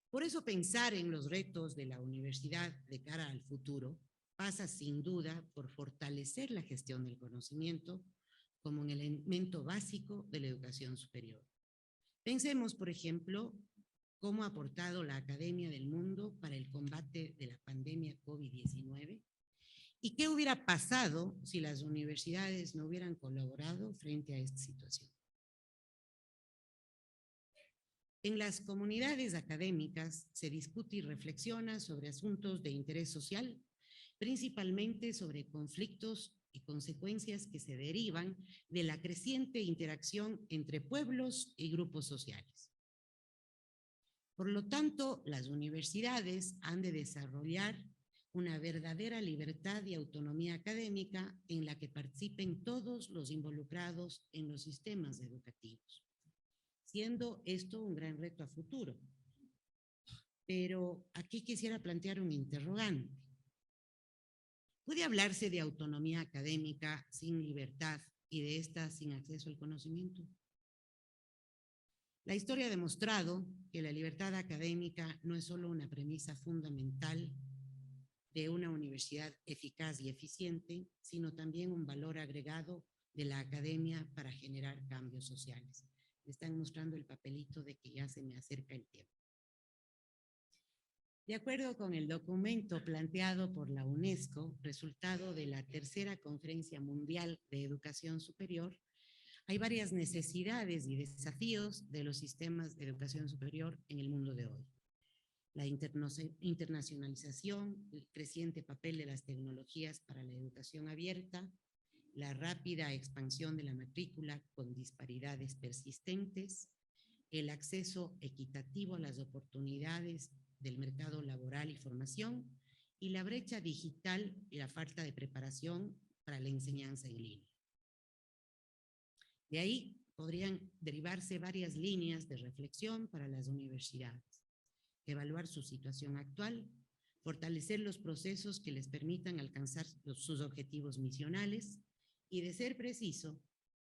Por eso pensar en los retos de la universidad de cara al futuro pasa sin duda por fortalecer la gestión del conocimiento como un elemento básico de la educación superior. Pensemos, por ejemplo, cómo ha aportado la Academia del Mundo para el combate de la pandemia COVID-19 y qué hubiera pasado si las universidades no hubieran colaborado frente a esta situación. En las comunidades académicas se discute y reflexiona sobre asuntos de interés social, principalmente sobre conflictos y consecuencias que se derivan de la creciente interacción entre pueblos y grupos sociales. Por lo tanto, las universidades han de desarrollar una verdadera libertad y autonomía académica en la que participen todos los involucrados en los sistemas educativos, siendo esto un gran reto a futuro. Pero aquí quisiera plantear un interrogante. ¿Puede hablarse de autonomía académica sin libertad y de esta sin acceso al conocimiento? La historia ha demostrado que la libertad académica no es solo una premisa fundamental de una universidad eficaz y eficiente, sino también un valor agregado de la academia para generar cambios sociales. Me están mostrando el papelito de que ya se me acerca el tiempo. De acuerdo con el documento planteado por la UNESCO, resultado de la tercera Conferencia Mundial de Educación Superior, hay varias necesidades y desafíos de los sistemas de educación superior en el mundo de hoy. La internacionalización, el creciente papel de las tecnologías para la educación abierta, la rápida expansión de la matrícula con disparidades persistentes, el acceso equitativo a las oportunidades del mercado laboral y formación, y la brecha digital y la falta de preparación para la enseñanza en línea. De ahí podrían derivarse varias líneas de reflexión para las universidades. Evaluar su situación actual, fortalecer los procesos que les permitan alcanzar sus objetivos misionales y, de ser preciso,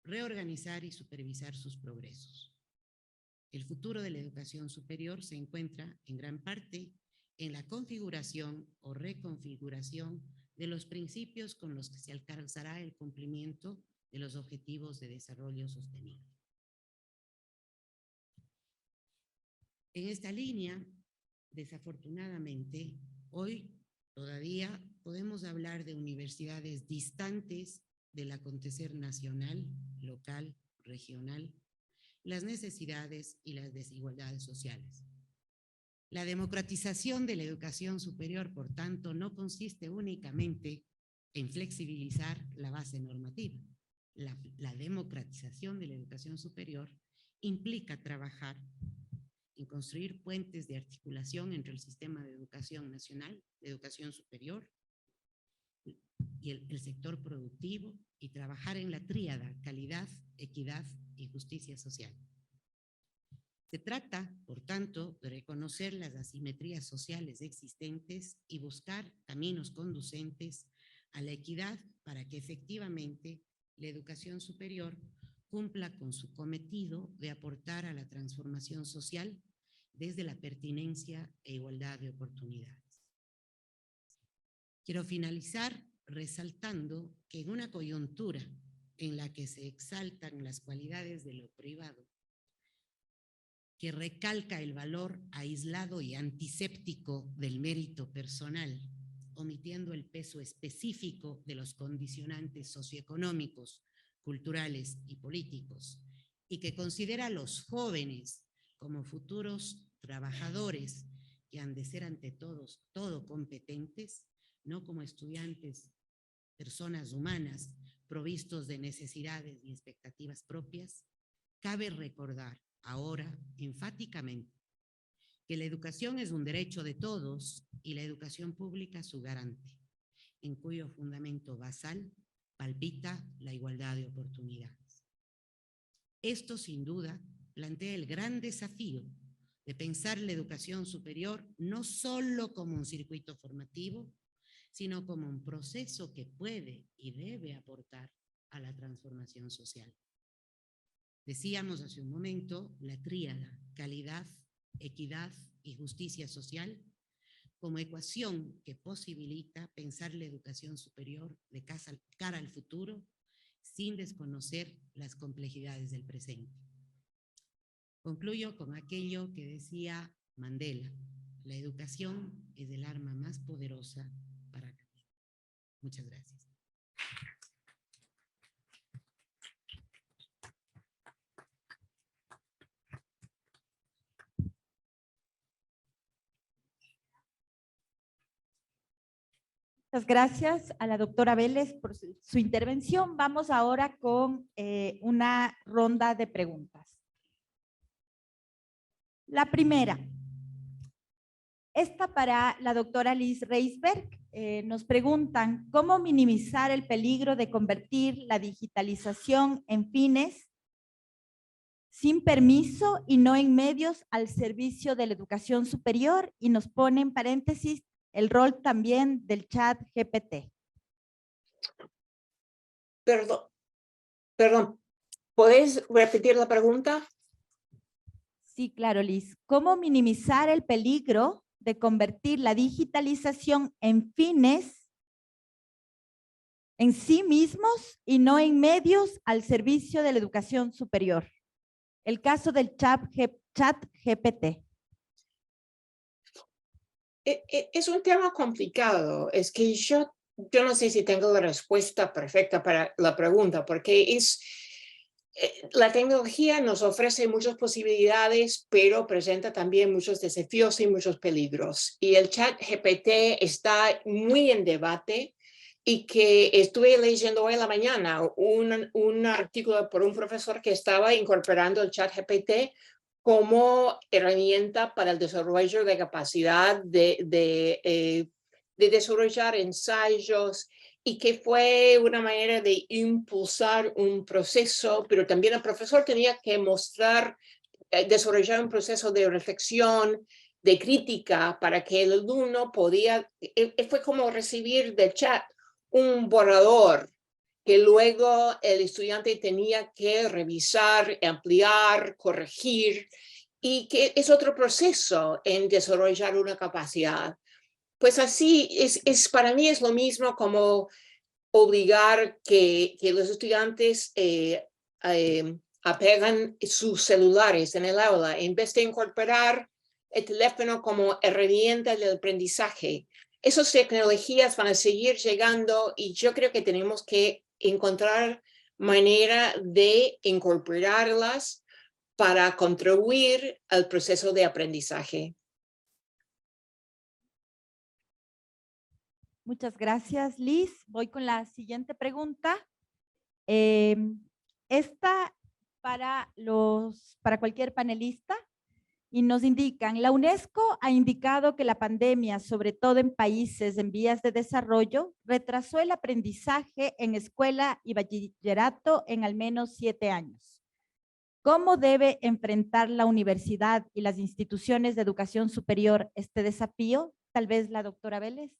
reorganizar y supervisar sus progresos. El futuro de la educación superior se encuentra en gran parte en la configuración o reconfiguración de los principios con los que se alcanzará el cumplimiento de los objetivos de desarrollo sostenible. En esta línea, desafortunadamente, hoy todavía podemos hablar de universidades distantes del acontecer nacional, local, regional, las necesidades y las desigualdades sociales. La democratización de la educación superior, por tanto, no consiste únicamente en flexibilizar la base normativa. La democratización de la educación superior implica trabajar en construir puentes de articulación entre el sistema de educación nacional, de educación superior, y el sector productivo, y trabajar en la tríada calidad, equidad y justicia social. Se trata, por tanto, de reconocer las asimetrías sociales existentes y buscar caminos conducentes a la equidad para que efectivamente la educación superior cumpla con su cometido de aportar a la transformación social desde la pertinencia e igualdad de oportunidades. Quiero finalizar resaltando que en una coyuntura en la que se exaltan las cualidades de lo privado, que recalca el valor aislado y antiséptico del mérito personal, omitiendo el peso específico de los condicionantes socioeconómicos, culturales y políticos, y que considera a los jóvenes como futuros trabajadores que han de ser ante todo competentes, no como estudiantes, personas humanas provistos de necesidades y expectativas propias, cabe recordar ahora enfáticamente que la educación es un derecho de todos y la educación pública su garante, en cuyo fundamento basal palpita la igualdad de oportunidades. Esto, sin duda, plantea el gran desafío de pensar la educación superior no solo como un circuito formativo, sino como un proceso que puede y debe aportar a la transformación social. Decíamos hace un momento la tríada calidad, equidad y justicia social como ecuación que posibilita pensar la educación superior de cara al futuro sin desconocer las complejidades del presente. Concluyo con aquello que decía Mandela: la educación es el arma más poderosa para cambiar. Muchas gracias. Muchas gracias a la doctora Vélez por su intervención. Vamos ahora con una ronda de preguntas. La primera, esta para la doctora Liz Reisberg. Nos preguntan, ¿cómo minimizar el peligro de convertir la digitalización en fines sin permiso y no en medios al servicio de la educación superior? Y nos pone en paréntesis el rol también del chat GPT. Perdón, ¿podés repetir la pregunta? Sí, claro, Liz. ¿Cómo minimizar el peligro de convertir la digitalización en fines en sí mismos y no en medios al servicio de la educación superior? El caso del chat GPT. Es un tema complicado. Es que yo no sé si tengo la respuesta perfecta para la pregunta, porque la tecnología nos ofrece muchas posibilidades, pero presenta también muchos desafíos y muchos peligros. Y el chat GPT está muy en debate, y que estuve leyendo hoy en la mañana un artículo por un profesor que estaba incorporando el chat GPT como herramienta para el desarrollo de capacidad de desarrollar ensayos, y que fue una manera de impulsar un proceso, pero también el profesor tenía que desarrollar un proceso de reflexión, de crítica, para que el alumno fue como recibir del chat un borrador que luego el estudiante tenía que revisar, ampliar, corregir, y que es otro proceso en desarrollar una capacidad. Pues así, para mí es lo mismo como obligar que los estudiantes apegan sus celulares en el aula, en vez de incorporar el teléfono como herramienta del aprendizaje. Esas tecnologías van a seguir llegando, y yo creo que tenemos que encontrar manera de incorporarlas para contribuir al proceso de aprendizaje. Muchas gracias, Liz. Voy con la siguiente pregunta. Esta para cualquier panelista, y nos indican, la UNESCO ha indicado que la pandemia, sobre todo en países en vías de desarrollo, retrasó el aprendizaje en escuela y bachillerato en al menos 7 años. ¿Cómo debe enfrentar la universidad y las instituciones de educación superior este desafío? Tal vez la doctora Vélez.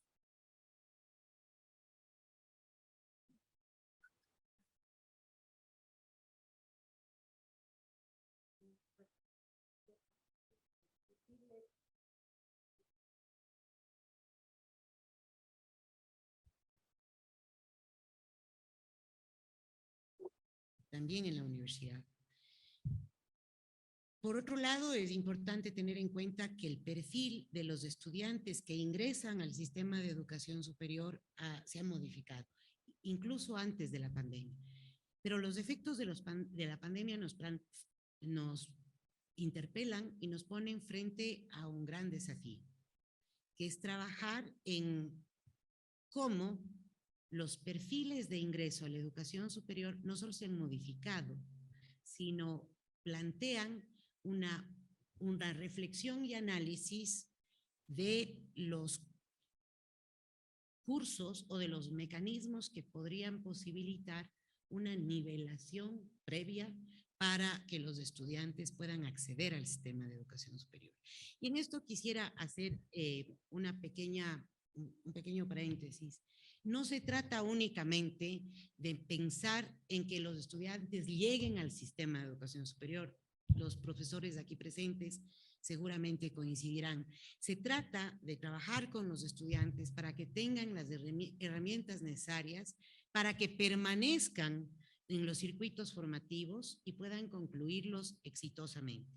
También en la universidad. Por otro lado, es importante tener en cuenta que el perfil de los estudiantes que ingresan al sistema de educación superior se ha modificado, incluso antes de la pandemia. Pero los efectos de la pandemia nos interpelan y nos ponen frente a un gran desafío, que es trabajar en cómo los perfiles de ingreso a la educación superior no solo se han modificado, sino plantean una reflexión y análisis de los cursos o de los mecanismos que podrían posibilitar una nivelación previa para que los estudiantes puedan acceder al sistema de educación superior. Y en esto quisiera hacer un pequeño paréntesis. No se trata únicamente de pensar en que los estudiantes lleguen al sistema de educación superior. Los profesores aquí presentes seguramente coincidirán. Se trata de trabajar con los estudiantes para que tengan las herramientas necesarias para que permanezcan en los circuitos formativos y puedan concluirlos exitosamente.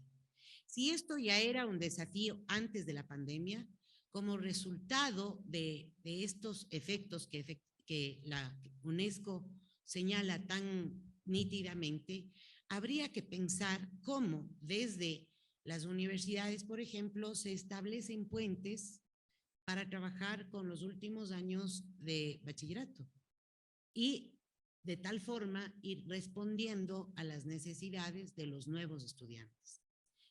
Si esto ya era un desafío antes de la pandemia, como resultado de estos efectos que la UNESCO señala tan nítidamente, habría que pensar cómo desde las universidades, por ejemplo, se establecen puentes para trabajar con los últimos años de bachillerato y de tal forma ir respondiendo a las necesidades de los nuevos estudiantes.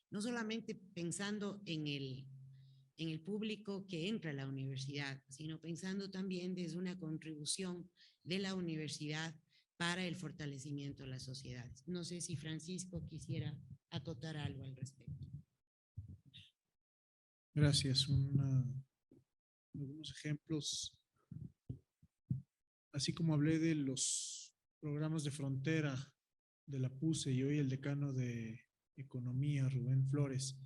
No solamente pensando en el público que entra a la universidad, sino pensando también desde una contribución de la universidad para el fortalecimiento de las sociedades. No sé si Francisco quisiera acotar algo al respecto. Gracias. Algunos ejemplos. Así como hablé de los programas de frontera de la PUSE y hoy el decano de Economía, Rubén Flores,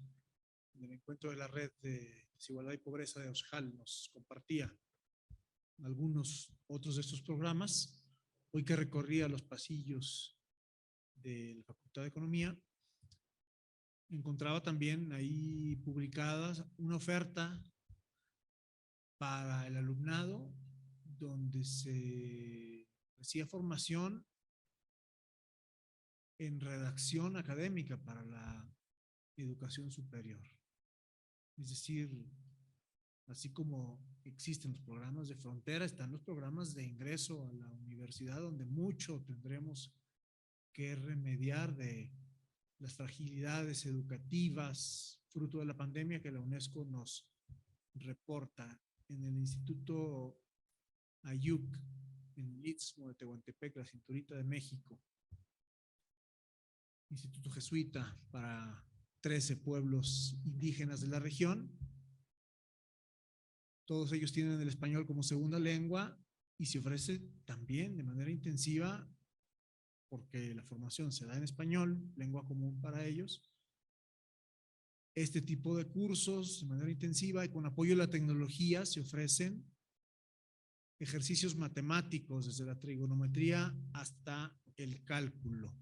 del encuentro de la Red de Desigualdad y Pobreza de OSJAL, nos compartía algunos otros de estos programas. Hoy que recorría los pasillos de la Facultad de Economía, encontraba también ahí publicadas una oferta para el alumnado donde se hacía formación en redacción académica para la educación superior. Es decir, así como existen los programas de frontera, están los programas de ingreso a la universidad, donde mucho tendremos que remediar de las fragilidades educativas fruto de la pandemia que la UNESCO nos reporta. En el Instituto Ayuc, en el Istmo de Tehuantepec, la cinturita de México, Instituto Jesuita para 13 pueblos indígenas de la región. Todos ellos tienen el español como segunda lengua y se ofrece también de manera intensiva, porque la formación se da en español, lengua común para ellos, este tipo de cursos de manera intensiva y con apoyo de la tecnología se ofrecen ejercicios matemáticos desde la trigonometría hasta el cálculo.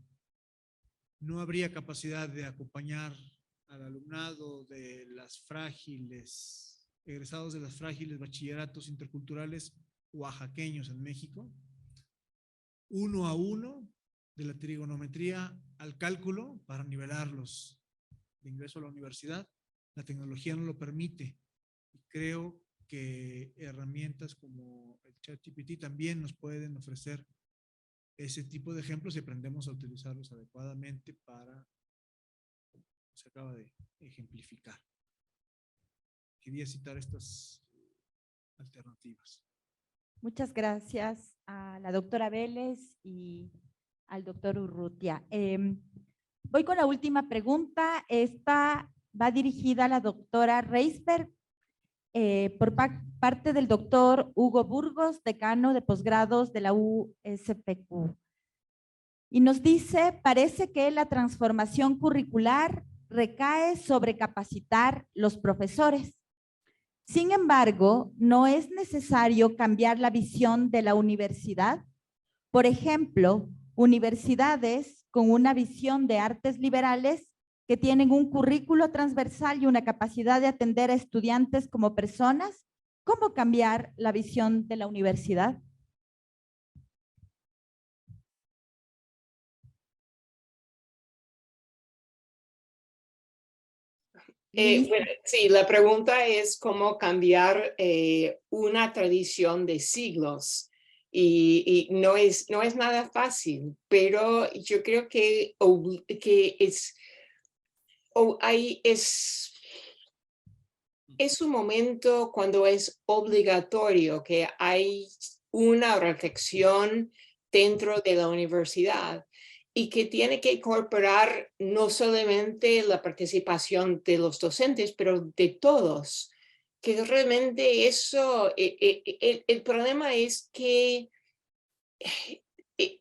No habría capacidad de acompañar al alumnado de las frágiles, egresados de las frágiles bachilleratos interculturales oaxaqueños en México, 1 a 1 de la trigonometría al cálculo para nivelarlos de ingreso a la universidad. La tecnología no lo permite y creo que herramientas como el ChatGPT también nos pueden ofrecer ese tipo de ejemplos y aprendemos a utilizarlos adecuadamente para, como se acaba de ejemplificar. Quería citar estas alternativas. Muchas gracias a la doctora Vélez y al doctor Urrutia. Voy con la última pregunta. Esta va dirigida a la doctora Reisberg por parte del doctor Hugo Burgos, decano de posgrados de la USPQ. Y nos dice, parece que la transformación curricular recae sobre capacitar los profesores. Sin embargo, no es necesario cambiar la visión de la universidad. Por ejemplo, universidades con una visión de artes liberales que tienen un currículo transversal y una capacidad de atender a estudiantes como personas. ¿Cómo cambiar la visión de la universidad? Bueno, sí, la pregunta es cómo cambiar una tradición de siglos y no es nada fácil, pero yo creo que es un momento cuando es obligatorio que hay una reflexión dentro de la universidad y que tiene que incorporar no solamente la participación de los docentes, pero de todos. Que realmente eso, el problema es que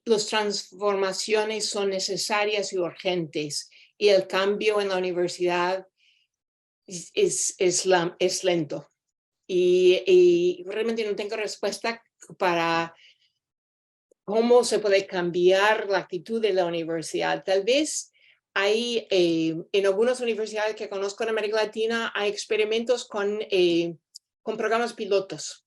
las transformaciones son necesarias y urgentes y el cambio en la universidad es lento. Y realmente no tengo respuesta para cómo se puede cambiar la actitud de la universidad. Tal vez hay en algunas universidades que conozco en América Latina, hay experimentos con programas pilotos.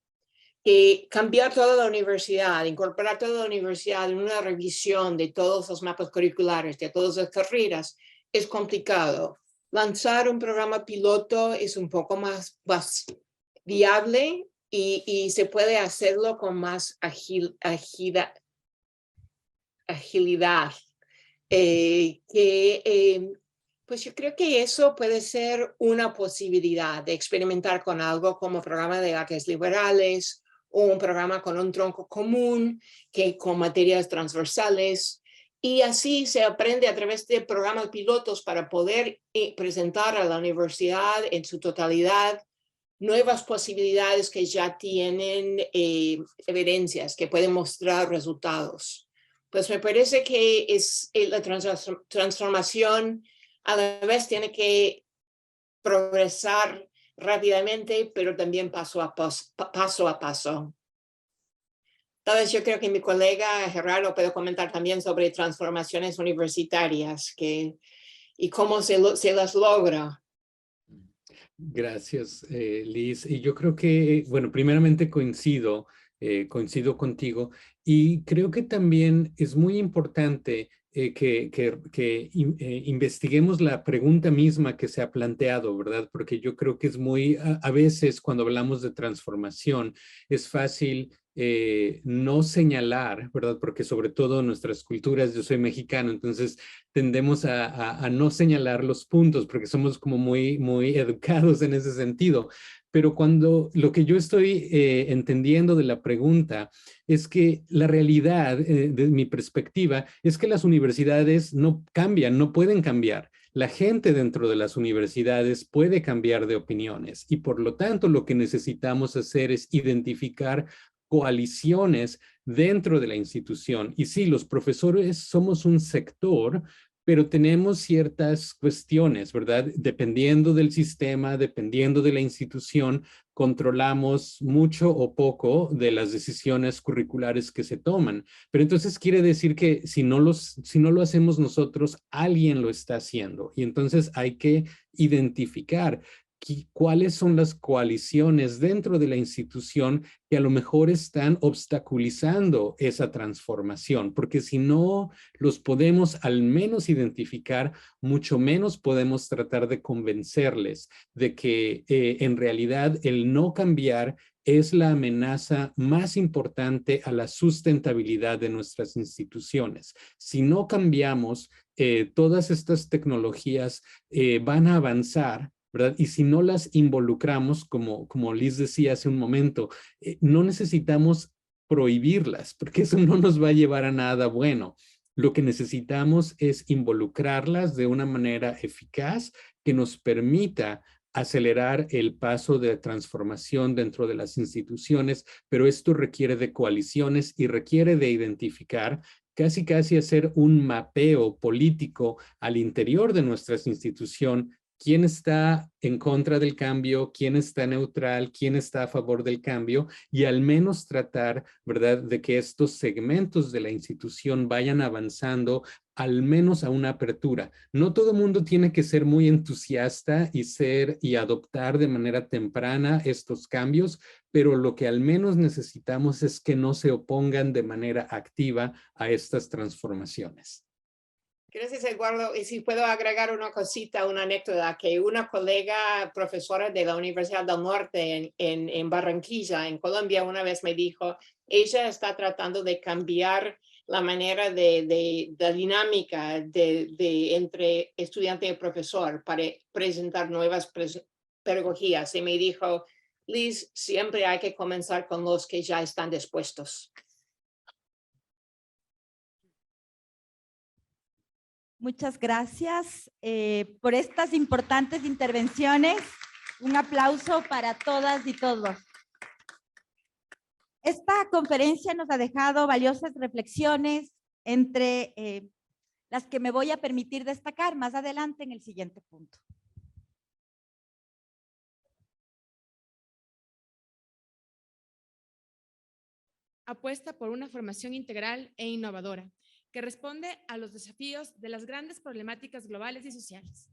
Que cambiar toda la universidad, incorporar toda la universidad en una revisión de todos los mapas curriculares, de todas las carreras, es complicado. Lanzar un programa piloto es un poco más viable y se puede hacerlo con más agilidad. Pues yo creo que eso puede ser una posibilidad de experimentar con algo como programa de artes liberales o un programa con un tronco común que con materias transversales. Y así se aprende a través de programas pilotos para poder presentar a la universidad en su totalidad nuevas posibilidades que ya tienen evidencias, que pueden mostrar resultados. Pues me parece que es la transformación a la vez tiene que progresar rápidamente, pero también paso a paso. Tal vez yo creo que mi colega Gerardo puede comentar también sobre transformaciones universitarias y cómo se las logra. Gracias, Liz. Y yo creo que, bueno, primeramente coincido contigo y creo que también es muy importante que investiguemos la pregunta misma que se ha planteado, ¿verdad? Porque yo creo que es muy, a veces cuando hablamos de transformación, es fácil no señalar, ¿verdad? Porque sobre todo en nuestras culturas, yo soy mexicano, entonces tendemos a no señalar los puntos porque somos como muy educados en ese sentido. Pero cuando lo que yo estoy entendiendo de la pregunta es que la realidad, de mi perspectiva, es que las universidades no cambian, no pueden cambiar. La gente dentro de las universidades puede cambiar de opiniones y por lo tanto lo que necesitamos hacer es identificar coaliciones dentro de la institución. Y sí, los profesores somos un sector, pero tenemos ciertas cuestiones, ¿verdad? Dependiendo del sistema, dependiendo de la institución, controlamos mucho o poco de las decisiones curriculares que se toman. Pero entonces quiere decir que si no lo hacemos nosotros, alguien lo está haciendo. Y entonces hay que identificar cuáles son las coaliciones dentro de la institución que a lo mejor están obstaculizando esa transformación, porque si no los podemos al menos identificar, mucho menos podemos tratar de convencerles de que en realidad el no cambiar es la amenaza más importante a la sustentabilidad de nuestras instituciones. Si no cambiamos, todas estas tecnologías van a avanzar, ¿verdad? Y si no las involucramos, como Liz decía hace un momento, no necesitamos prohibirlas, porque eso no nos va a llevar a nada bueno. Lo que necesitamos es involucrarlas de una manera eficaz que nos permita acelerar el paso de transformación dentro de las instituciones, pero esto requiere de coaliciones y requiere de identificar casi hacer un mapeo político al interior de nuestra institución, quién está en contra del cambio, quién está neutral, quién está a favor del cambio y al menos tratar, ¿verdad?, de que estos segmentos de la institución vayan avanzando al menos a una apertura. No todo el mundo tiene que ser muy entusiasta y adoptar de manera temprana estos cambios, pero lo que al menos necesitamos es que no se opongan de manera activa a estas transformaciones. Gracias, Eduardo. Y si puedo agregar una cosita, una anécdota, que una colega profesora de la Universidad del Norte en Barranquilla, en Colombia, una vez me dijo, ella está tratando de cambiar la manera de dinámica entre estudiante y profesor para presentar nuevas pedagogías. Y me dijo, Liz, siempre hay que comenzar con los que ya están dispuestos. Muchas gracias por estas importantes intervenciones. Un aplauso para todas y todos. Esta conferencia nos ha dejado valiosas reflexiones entre las que me voy a permitir destacar más adelante en el siguiente punto. Apuesta por una formación integral e innovadora, que responde a los desafíos de las grandes problemáticas globales y sociales.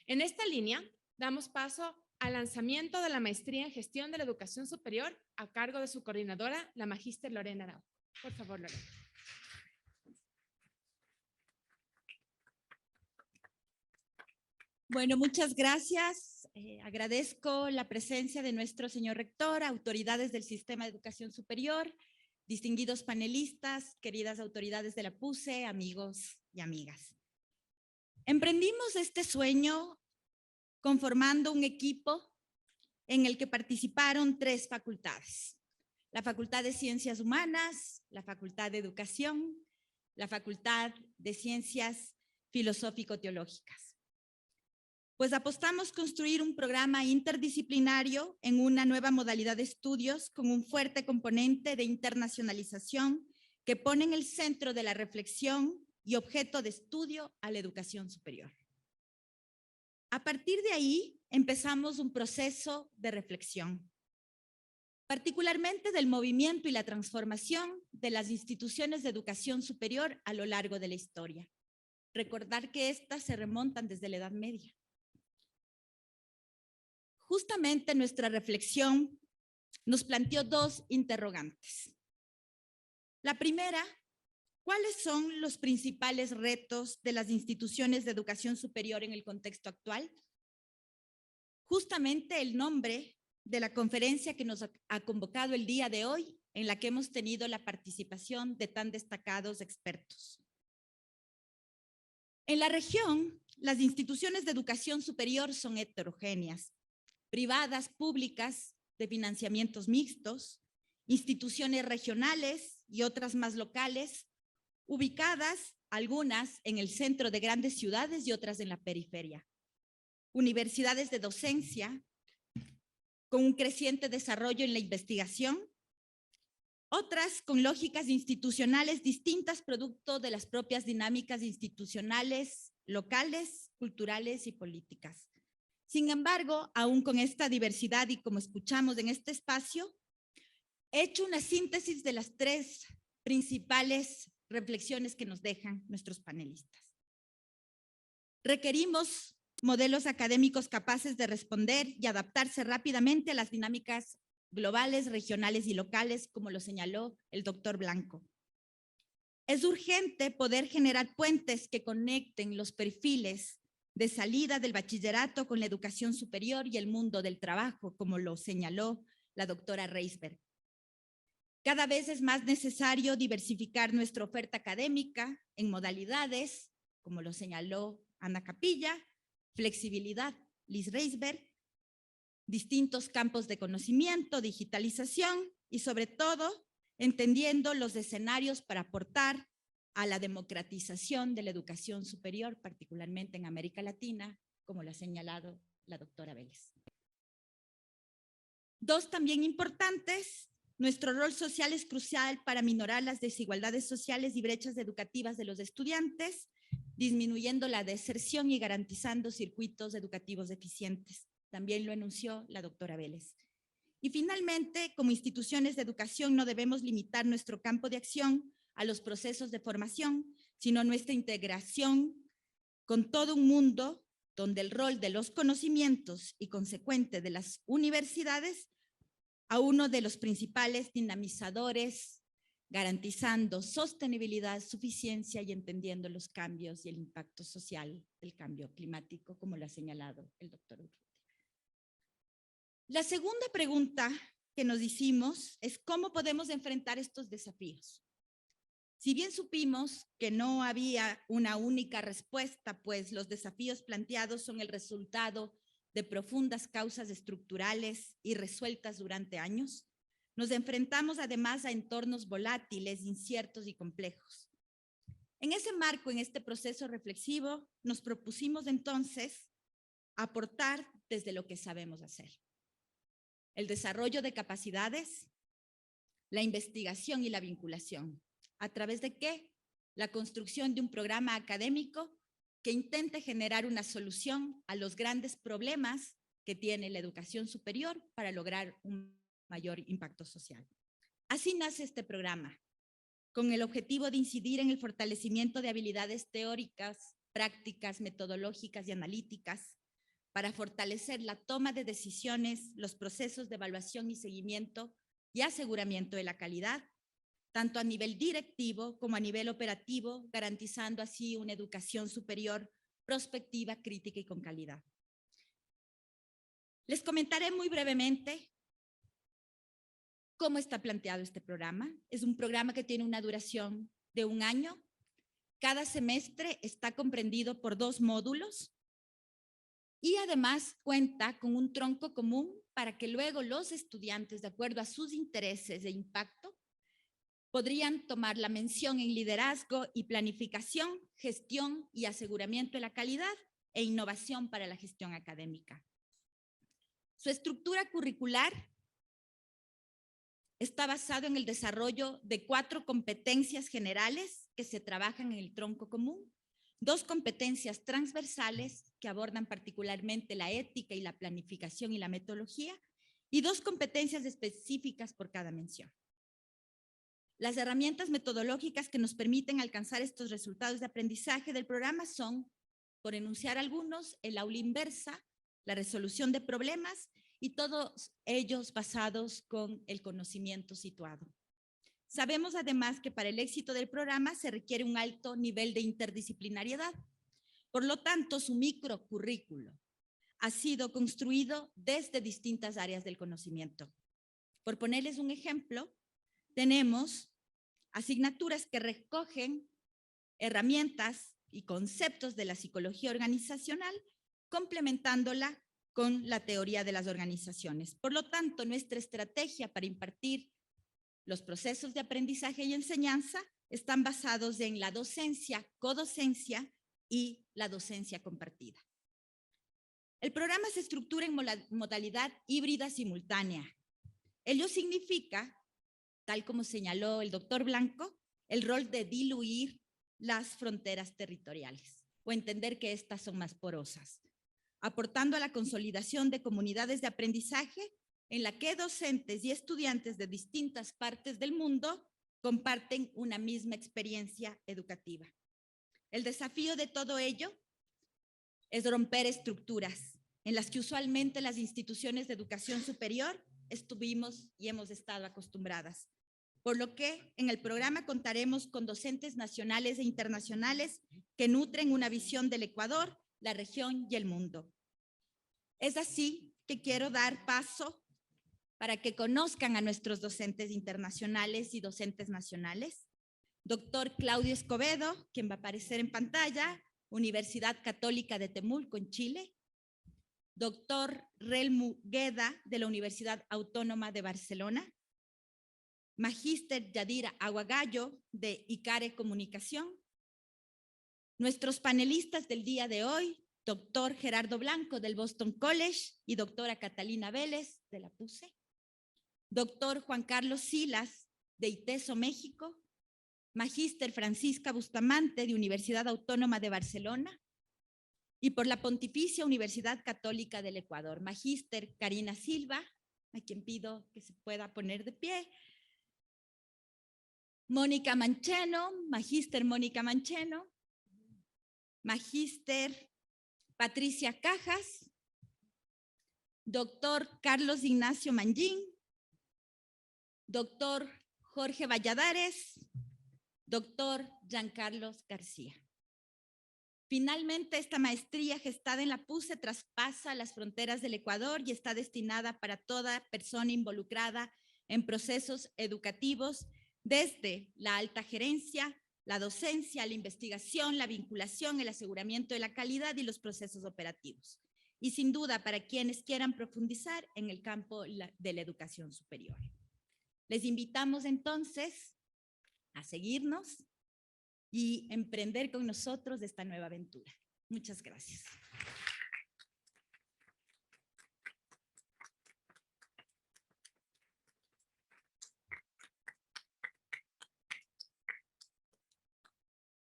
En esta línea, damos paso al lanzamiento de la maestría en gestión de la educación superior a cargo de su coordinadora, la magíster Lorena Araujo. Por favor, Lorena. Bueno, muchas gracias. Agradezco la presencia de nuestro señor rector, autoridades del Sistema de Educación Superior, distinguidos panelistas, queridas autoridades de la PUCE, amigos y amigas. Emprendimos este sueño conformando un equipo en el que participaron 3 facultades: la Facultad de Ciencias Humanas, la Facultad de Educación, la Facultad de Ciencias Filosófico-Teológicas. Pues apostamos construir un programa interdisciplinario en una nueva modalidad de estudios con un fuerte componente de internacionalización que pone en el centro de la reflexión y objeto de estudio a la educación superior. A partir de ahí empezamos un proceso de reflexión, particularmente del movimiento y la transformación de las instituciones de educación superior a lo largo de la historia. Recordar que estas se remontan desde la Edad Media. Justamente nuestra reflexión nos planteó 2 interrogantes. La primera, ¿cuáles son los principales retos de las instituciones de educación superior en el contexto actual? Justamente el nombre de la conferencia que nos ha convocado el día de hoy, en la que hemos tenido la participación de tan destacados expertos. En la región, las instituciones de educación superior son heterogéneas, privadas, públicas, de financiamientos mixtos, instituciones regionales y otras más locales, ubicadas algunas en el centro de grandes ciudades y otras en la periferia. Universidades de docencia, con un creciente desarrollo en la investigación, otras con lógicas institucionales distintas producto de las propias dinámicas institucionales, locales, culturales y políticas. Sin embargo, aún con esta diversidad y como escuchamos en este espacio, he hecho una síntesis de las 3 principales reflexiones que nos dejan nuestros panelistas. Requerimos modelos académicos capaces de responder y adaptarse rápidamente a las dinámicas globales, regionales y locales, como lo señaló el doctor Blanco. Es urgente poder generar puentes que conecten los perfiles de salida del bachillerato con la educación superior y el mundo del trabajo, como lo señaló la doctora Reisberg. Cada vez es más necesario diversificar nuestra oferta académica en modalidades, como lo señaló Ana Capilla, flexibilidad, Liz Reisberg, distintos campos de conocimiento, digitalización y sobre todo entendiendo los escenarios para aportar a la democratización de la educación superior, particularmente en América Latina, como lo ha señalado la doctora Vélez. 2 también importantes, nuestro rol social es crucial para minorar las desigualdades sociales y brechas educativas de los estudiantes, disminuyendo la deserción y garantizando circuitos educativos eficientes. También lo enunció la doctora Vélez. Y finalmente, como instituciones de educación no debemos limitar nuestro campo de acción a los procesos de formación, sino nuestra integración con todo un mundo donde el rol de los conocimientos y consecuente de las universidades a uno de los principales dinamizadores, garantizando sostenibilidad, suficiencia y entendiendo los cambios y el impacto social del cambio climático, como lo ha señalado el doctor Urrutia. La segunda pregunta que nos hicimos es ¿cómo podemos enfrentar estos desafíos? Si bien supimos que no había una única respuesta, pues los desafíos planteados son el resultado de profundas causas estructurales y resueltas durante años, nos enfrentamos además a entornos volátiles, inciertos y complejos. En ese marco, en este proceso reflexivo, nos propusimos entonces aportar desde lo que sabemos hacer. El desarrollo de capacidades, la investigación y la vinculación. ¿A través de qué? La construcción de un programa académico que intente generar una solución a los grandes problemas que tiene la educación superior para lograr un mayor impacto social. Así nace este programa, con el objetivo de incidir en el fortalecimiento de habilidades teóricas, prácticas, metodológicas y analíticas para fortalecer la toma de decisiones, los procesos de evaluación y seguimiento y aseguramiento de la calidad, tanto a nivel directivo como a nivel operativo, garantizando así una educación superior prospectiva, crítica y con calidad. Les comentaré muy brevemente cómo está planteado este programa. Es un programa que tiene una duración de 1 año. Cada semestre está comprendido por 2 módulos y además cuenta con un tronco común para que luego los estudiantes, de acuerdo a sus intereses e impacto, podrían tomar la mención en liderazgo y planificación, gestión y aseguramiento de la calidad e innovación para la gestión académica. Su estructura curricular está basado en el desarrollo de 4 competencias generales que se trabajan en el tronco común, 2 competencias transversales que abordan particularmente la ética y la planificación y la metodología, y 2 competencias específicas por cada mención. Las herramientas metodológicas que nos permiten alcanzar estos resultados de aprendizaje del programa son, por enunciar algunos, el aula inversa, la resolución de problemas y todos ellos basados con el conocimiento situado. Sabemos además que para el éxito del programa se requiere un alto nivel de interdisciplinariedad. Por lo tanto, su microcurrículo ha sido construido desde distintas áreas del conocimiento. Por ponerles un ejemplo, tenemos asignaturas que recogen herramientas y conceptos de la psicología organizacional, complementándola con la teoría de las organizaciones. Por lo tanto, nuestra estrategia para impartir los procesos de aprendizaje y enseñanza están basados en la docencia, codocencia y la docencia compartida. El programa se estructura en modalidad híbrida simultánea. Ello significa, tal como señaló el doctor Blanco, el rol de diluir las fronteras territoriales o entender que estas son más porosas, aportando a la consolidación de comunidades de aprendizaje en la que docentes y estudiantes de distintas partes del mundo comparten una misma experiencia educativa. El desafío de todo ello es romper estructuras en las que usualmente las instituciones de educación superior estuvimos y hemos estado acostumbradas. Por lo que en el programa contaremos con docentes nacionales e internacionales que nutren una visión del Ecuador, la región y el mundo. Es así que quiero dar paso para que conozcan a nuestros docentes internacionales y docentes nacionales. Doctor Claudio Escobedo, quien va a aparecer en pantalla, Universidad Católica de Temulco, en Chile. Doctor Relmu Gueda, de la Universidad Autónoma de Barcelona. Magíster Yadira Aguagallo, de ICARE Comunicación. Nuestros panelistas del día de hoy, doctor Gerardo Blanco, del Boston College, y doctora Catalina Vélez, de la PUCE. Doctor Juan Carlos Silas, de ITESO, México. Magíster Francisca Bustamante, de Universidad Autónoma de Barcelona. Y por la Pontificia Universidad Católica del Ecuador, Magíster Karina Silva, a quien pido que se pueda poner de pie. Mónica Mancheno, Magíster Mónica Mancheno. Magíster Patricia Cajas. Doctor Carlos Ignacio Mangín. Doctor Jorge Valladares. Doctor Giancarlos García. Finalmente, esta maestría gestada en la PUCE traspasa las fronteras del Ecuador y está destinada para toda persona involucrada en procesos educativos, desde la alta gerencia, la docencia, la investigación, la vinculación, el aseguramiento de la calidad y los procesos operativos. Y sin duda, para quienes quieran profundizar en el campo de la educación superior. Les invitamos entonces a seguirnos y emprender con nosotros esta nueva aventura. Muchas gracias.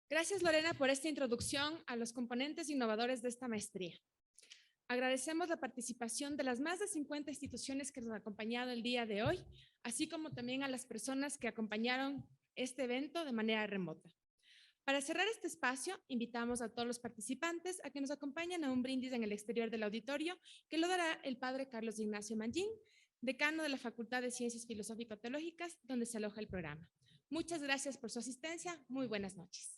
Gracias, Lorena, por esta introducción a los componentes innovadores de esta maestría. Agradecemos la participación de las más de 50 instituciones que nos han acompañado el día de hoy, así como también a las personas que acompañaron este evento de manera remota. Para cerrar este espacio, invitamos a todos los participantes a que nos acompañen a un brindis en el exterior del auditorio que lo dará el padre Carlos Ignacio Mangín, decano de la Facultad de Ciencias Filosófico-Teológicas, donde se aloja el programa. Muchas gracias por su asistencia. Muy buenas noches.